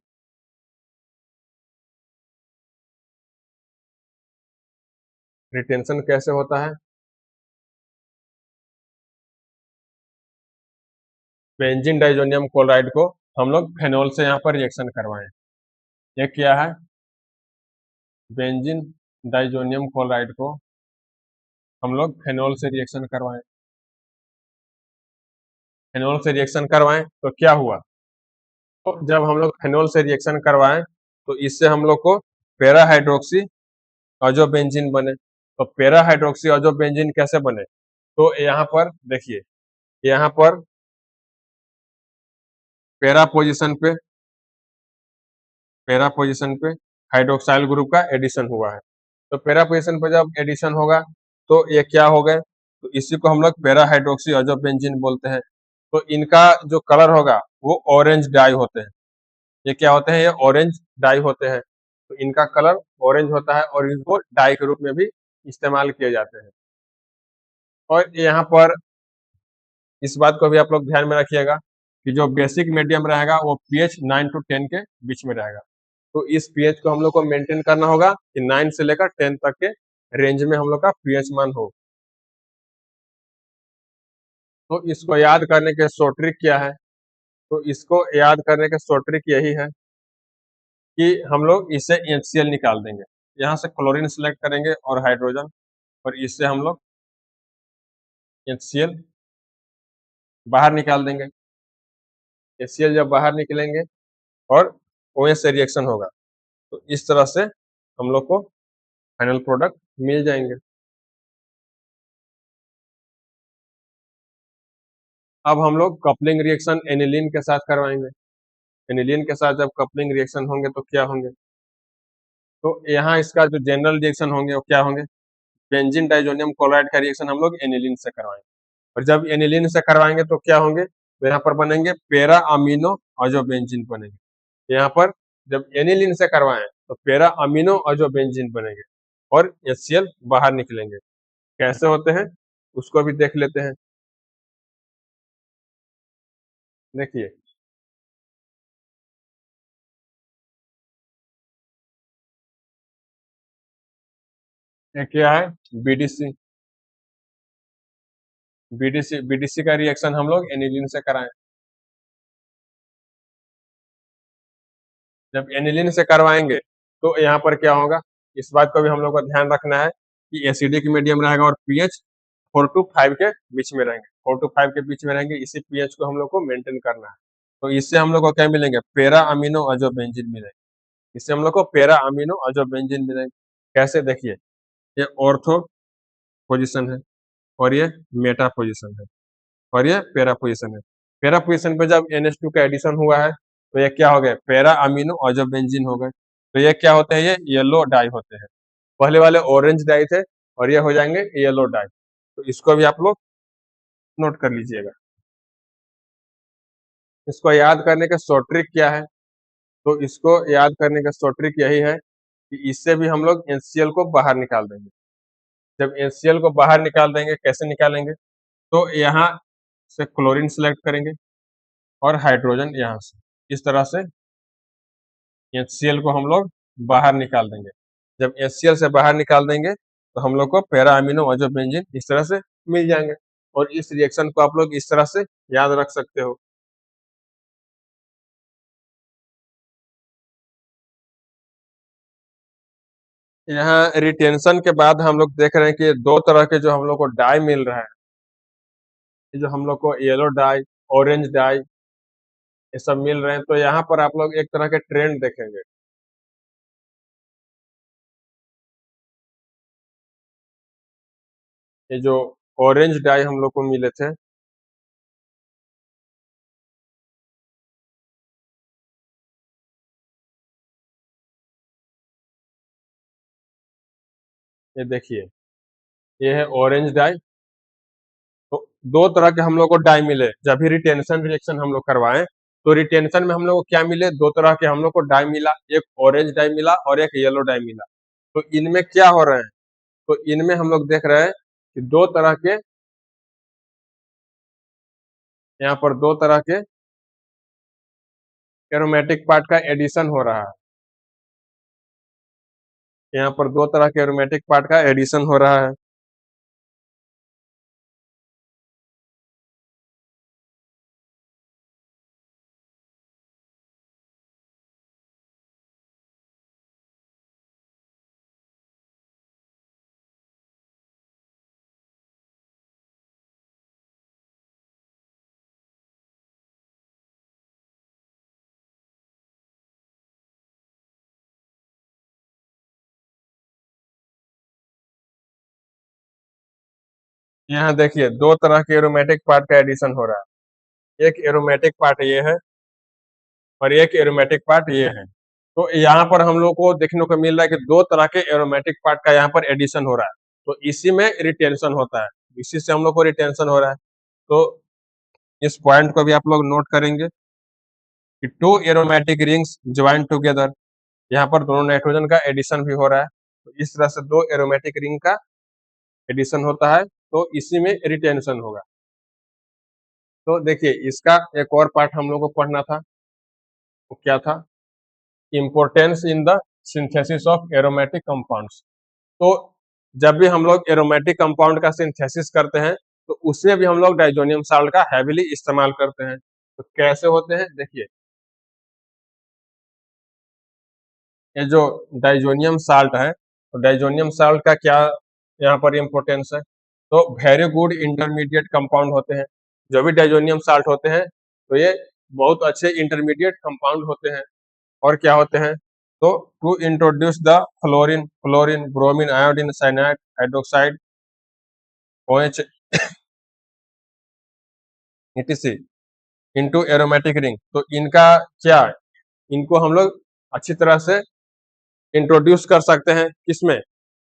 रिटेंशन कैसे होता है, बेंजीन डाइजोनियम क्लोराइड को हम लोग फेनॉल से यहाँ पर रिएक्शन करवाएं। ये क्या है, बेंजीन डाइजोनियम क्लोराइड को हम लोग फेनॉल से रिएक्शन करवाएं। फेनॉल से रिएक्शन करवाएं तो क्या हुआ, तो जब हम लोग फेनॉल से रिएक्शन करवाएं तो इससे हम लोग को पैरा हाइड्रोक्सी अजोबेंजीन बने। तो पैरा हाइड्रोक्सी अजोबेंजीन कैसे बने, तो यहाँ पर देखिए, यहाँ पर पैरा पोजीशन पे पैरा पोजीशन पे हाइड्रोक्साइल ग्रुप का एडिशन हुआ है। तो पैरा पोजीशन पे जब एडिशन होगा तो ये क्या हो गए, तो इसी को हम लोग पैरा हाइड्रोक्सी अजोबेंजीन बोलते हैं। तो इनका जो कलर होगा वो ऑरेंज डाई होते हैं। ये क्या होते हैं, ये ऑरेंज डाई होते हैं। तो इनका कलर ऑरेंज होता है और इनको डाई के रूप में भी इस्तेमाल किए जाते हैं। और यहाँ पर इस बात को भी आप लोग ध्यान में रखिएगा कि जो बेसिक मीडियम रहेगा वो पीएच 9 to 10 के बीच में रहेगा। तो इस पीएच को हम लोग को मेंटेन करना होगा कि 9 से लेकर 10 तक के रेंज में हम लोग का पीएच मान हो। तो इसको याद करने के शॉर्ट ट्रिक क्या है, तो इसको याद करने के शॉर्ट ट्रिक यही है कि हम लोग इससे HCl निकाल देंगे। यहाँ से क्लोरीन सेलेक्ट करेंगे और हाइड्रोजन, और इससे हम लोग HCl बाहर निकाल देंगे। HCl जब बाहर निकलेंगे और OH से रिएक्शन होगा, तो इस तरह से हम लोग को फाइनल प्रोडक्ट मिल जाएंगे। अब हम लोग कपलिंग रिएक्शन एनिलीन के साथ करवाएंगे। एनिलीन के साथ जब कपलिंग रिएक्शन होंगे तो क्या होंगे, तो यहाँ इसका जो जनरल रिएक्शन होंगे वो क्या होंगे, बेंजीन डाइजोनियम क्लोराइड का रिएक्शन हम लोग एनिलीन से करवाएंगे। और जब एनिलीन से करवाएंगे तो क्या होंगे, तो यहाँ पर बनेंगे पैरा अमीनो अजोबेंजीन बनेंगे। यहाँ पर जब एनिलीन से करवाएं तो पैरा अमीनो अजोबेंजीन बनेंगे और HCl बाहर निकलेंगे। कैसे होते हैं उसको भी देख लेते हैं। देखिए, ये क्या है, बीडीसी। बीडीसी का रिएक्शन हम लोग एनिलीन से कराएं। जब एनिलीन से करवाएंगे तो यहाँ पर क्या होगा, इस बात को भी हम लोग को ध्यान रखना है कि एसिडिक मीडियम रहेगा और पीएच 4 to 5 के बीच में रहेंगे। 4 to 5 के बीच में रहेंगे, इसी पीएच को हम लोग को मेंटेन करना है। तो इससे हम लोग को क्या मिलेंगे, पैरा अमीनो अजोबेंजीन मिलेंगे। इससे हम लोग को पैरा अमीनो अजोबेंजीन मिलेंगे। कैसे, देखिए, ये ऑर्थो पोजिशन है और ये मेटा पोजिशन है और ये पैरा पोजीशन है। पैरा पोजीशन पे जब NH2 का एडिशन हुआ है तो ये क्या हो गए, पैरा अमीनो अजोबेंजीन हो गए। तो ये क्या होते हैं, ये येलो डाई होते हैं। पहले वाले ऑरेंज डाई थे और ये हो जाएंगे येलो डाई। तो इसको भी आप लोग नोट कर लीजिएगा। इसको याद करने का शॉर्ट ट्रिक क्या है, तो इसको याद करने का शॉर्ट ट्रिक यही है कि इससे भी हम लोग HCl को बाहर निकाल देंगे। जब HCl को बाहर निकाल देंगे, कैसे निकालेंगे, तो यहाँ से क्लोरीन सेलेक्ट करेंगे और हाइड्रोजन यहाँ से, इस तरह से HCl को हम लोग बाहर निकाल देंगे। जब HCl से बाहर निकाल देंगे तो हम लोग को पैरा अमीनो अजोबेंजीन इस तरह से मिल जाएंगे। और इस रिएक्शन को आप लोग इस तरह से याद रख सकते हो। यहाँ रिटेंशन के बाद हम लोग देख रहे हैं कि दो तरह के जो हम लोग को डाई मिल रहा है, ये जो हम लोग को येलो डाई, ऑरेंज डाई, ये सब मिल रहे हैं। तो यहाँ पर आप लोग एक तरह के ट्रेंड देखेंगे। ये जो ऑरेंज डाई हम लोग को मिले थे, ये देखिए, ये है ऑरेंज डाई दो तरह के हम लोग को डाई मिले, जब भी रिटेंशन रिएक्शन हम लोग करवाएं तो रिटेंशन में हम लोग को क्या मिले, दो तरह के हम लोग को डाई मिला, एक ऑरेंज डाई मिला और एक येलो डाई मिला। तो इनमें क्या हो रहा है, तो इनमें हम लोग देख रहे हैं कि दो तरह के, यहाँ पर दो तरह के एरोमेटिक पार्ट का एडिशन हो रहा है। यहाँ पर दो तरह के एरोमेटिक पार्ट का एडिशन हो रहा है। यहाँ देखिए दो तरह के एरोमेटिक पार्ट का एडिशन हो रहा है, एक एरोमेटिक पार्ट ये है और एक एरोमेटिक पार्ट ये है। तो यहाँ पर हम लोग को देखने को मिल रहा है कि दो तरह के एरोमेटिक पार्ट का यहाँ पर एडिशन हो रहा है, तो इसी में रिटेंशन होता है, इसी से हम लोग को रिटेंशन हो रहा है। तो इस पॉइंट को भी आप लोग नोट करेंगे कि two aromatic rings join together, यहाँ पर दोनों नाइट्रोजन का एडिशन भी हो रहा है, तो इस तरह से दो एरोमेटिक रिंग का एडिशन होता है, तो इसी में रिटेंशन होगा। तो देखिए इसका एक और पार्ट हम लोग को पढ़ना था, वो क्या था, importance in the synthesis of aromatic compounds. तो जब भी हम लोग एरोमेटिक कंपाउंड का सिंथेसिस करते हैं तो उसमें भी हम लोग डाइजोनियम साल्ट का हैविली इस्तेमाल करते हैं। तो कैसे होते हैं, देखिए ये जो डाइजोनियम साल्ट है, तो डाइजोनियम साल्ट का क्या यहाँ पर इम्पोर्टेंस है, तो वेरी गुड इंटरमीडिएट कंपाउंड होते हैं। जो भी डाइजोनियम साल्ट होते हैं तो ये बहुत अच्छे इंटरमीडिएट कंपाउंड होते हैं। और क्या होते हैं, तो to introduce the fluorine fluorine bromine iodine cyanide hydroxide OH etc into aromatic ring. तो इनका क्या, इनको हम लोग अच्छी तरह से इंट्रोड्यूस कर सकते हैं किसमें,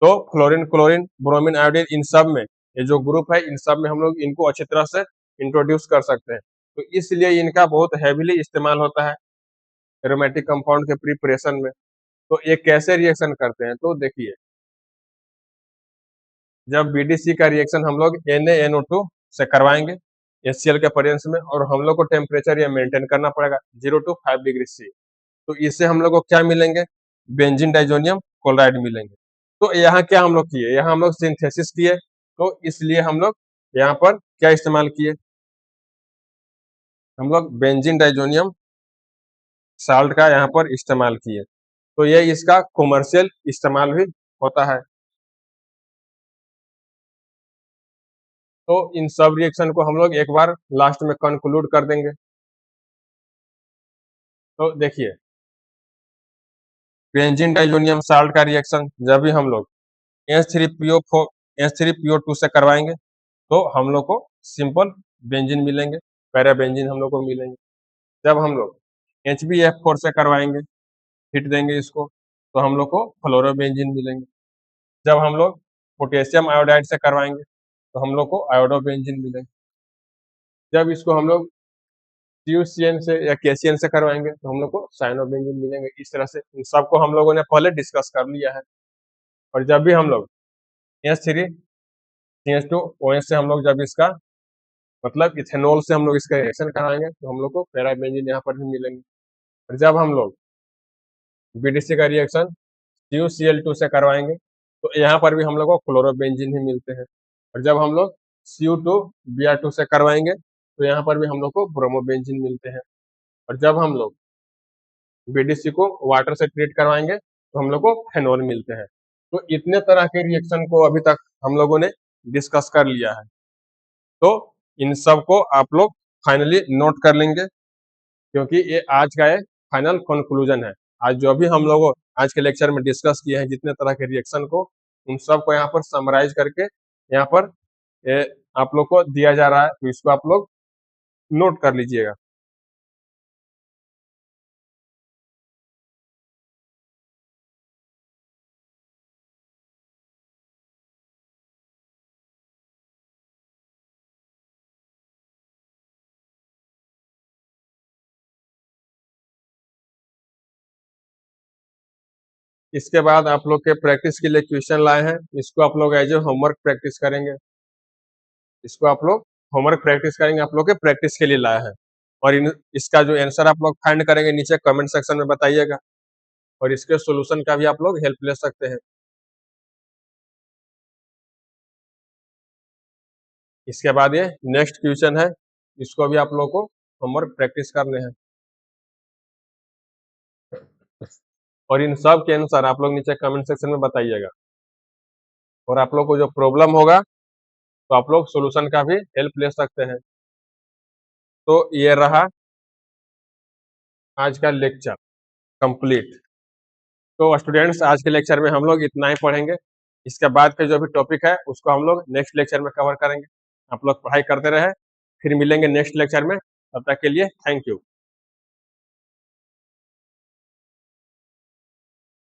तो फ्लोरीन क्लोरीन ब्रोमीन आयोडीन इन सब में, ये जो ग्रुप है इन सब में हम लोग इनको अच्छी तरह से इंट्रोड्यूस कर सकते हैं। तो इसलिए इनका बहुत हैवीली इस्तेमाल होता है एरोमेटिक कंपाउंड के प्रिपरेशन में। तो ये कैसे रिएक्शन करते हैं, तो देखिए जब बीडीसी का रिएक्शन हम लोग NaNO2 से करवाएंगे HCl के प्रेजेंस में, और हम लोग को टेम्परेचर ये मेंटेन करना पड़ेगा 0 to 5 डिग्री C। तो इससे हम लोग को क्या मिलेंगे, बेंजीन डाइजोनियम क्लोराइड मिलेंगे। तो यहाँ क्या हम लोग किए, यहाँ हम लोग सिंथेसिस किए, तो इसलिए हम लोग यहाँ पर क्या इस्तेमाल किए, हम लोग बेंजीन डाइजोनियम साल्ट का यहाँ पर इस्तेमाल किए। तो ये इसका कॉमर्शियल इस्तेमाल भी होता है। तो इन सब रिएक्शन को हम लोग एक बार लास्ट में कंक्लूड कर देंगे। तो देखिए बेंजीन डाइजोनियम साल्ट का रिएक्शन जब भी हम लोग H3PO4 H3PO2 से करवाएंगे तो हम लोग को सिंपल बेंजीन मिलेंगे, पैरा बेंजीन हम लोग को मिलेंगे। जब हम लोग HbF4 से करवाएंगे, हिट देंगे इसको, तो हम लोग को फ्लोरोबेंजीन मिलेंगे। जब हम लोग पोटेशियम आयोडाइड से करवाएंगे तो हम लोग को आयोडोबेंजीन मिलेंगे। जब इसको हम लोग CuCN से या KCN से करवाएंगे तो हम लोग को साइनोबेंजीन मिलेंगे। इस तरह से इन सबको हम लोगों ने पहले डिस्कस कर लिया है। और जब भी हम लोग H3CH2OH से हम लोग जब इसका मतलब इथेनॉल से हम लोग इसका रिएक्शन कराएंगे तो हम लोग को पैराबेंजीन यहाँ पर भी मिलेंगे। और जब हम लोग बीडीसी का रिएक्शन CuCl2 से करवाएंगे तो यहाँ पर भी हम लोग को क्लोरोबेंजीन ही मिलते हैं। और जब हम लोग Cu2Br2 से करवाएंगे तो यहाँ पर भी हम लोग को ब्रोमोबेंजीन मिलते हैं। और जब हम लोग बीडीसी को वाटर से ट्रीट करवाएंगे तो हम लोग को फेनॉल मिलते हैं। तो इतने तरह के रिएक्शन को अभी तक हम लोगों ने डिस्कस कर लिया है। तो इन सब को आप लोग फाइनली नोट कर लेंगे, क्योंकि ये आज का एक फाइनल कंक्लूजन है। आज जो भी हम लोग आज के लेक्चर में डिस्कस किए हैं जितने तरह के रिएक्शन को, उन सब को यहाँ पर समराइज करके यहाँ पर ये आप लोग को दिया जा रहा है, तो इसको आप लोग नोट कर लीजिएगा। इसके बाद आप लोग के प्रैक्टिस के लिए क्वेश्चन लाए हैं, इसको आप लोग एज ए होमवर्क प्रैक्टिस करेंगे। इसको आप लोग होमवर्क प्रैक्टिस करेंगे, आप लोग के प्रैक्टिस के लिए लाया है। और इसका जो आंसर आप लोग फाइंड करेंगे नीचे कमेंट सेक्शन में बताइएगा, और इसके सॉल्यूशन का भी आप लोग हेल्प ले सकते हैं। इसके बाद ये नेक्स्ट क्वेश्चन है, इसको भी आप लोग को होमवर्क प्रैक्टिस करने हैं, और इन सब के आंसर आप लोग नीचे कमेंट सेक्शन में बताइएगा। और आप लोग को जो प्रॉब्लम होगा तो आप लोग सॉल्यूशन का भी हेल्प ले सकते हैं। तो ये रहा आज का लेक्चर कंप्लीट। तो स्टूडेंट्स, आज के लेक्चर में हम लोग इतना ही पढ़ेंगे। इसके बाद के जो भी टॉपिक है उसको हम लोग नेक्स्ट लेक्चर में कवर करेंगे। आप लोग पढ़ाई करते रहे, फिर मिलेंगे नेक्स्ट लेक्चर में। तब तक के लिए थैंक यू।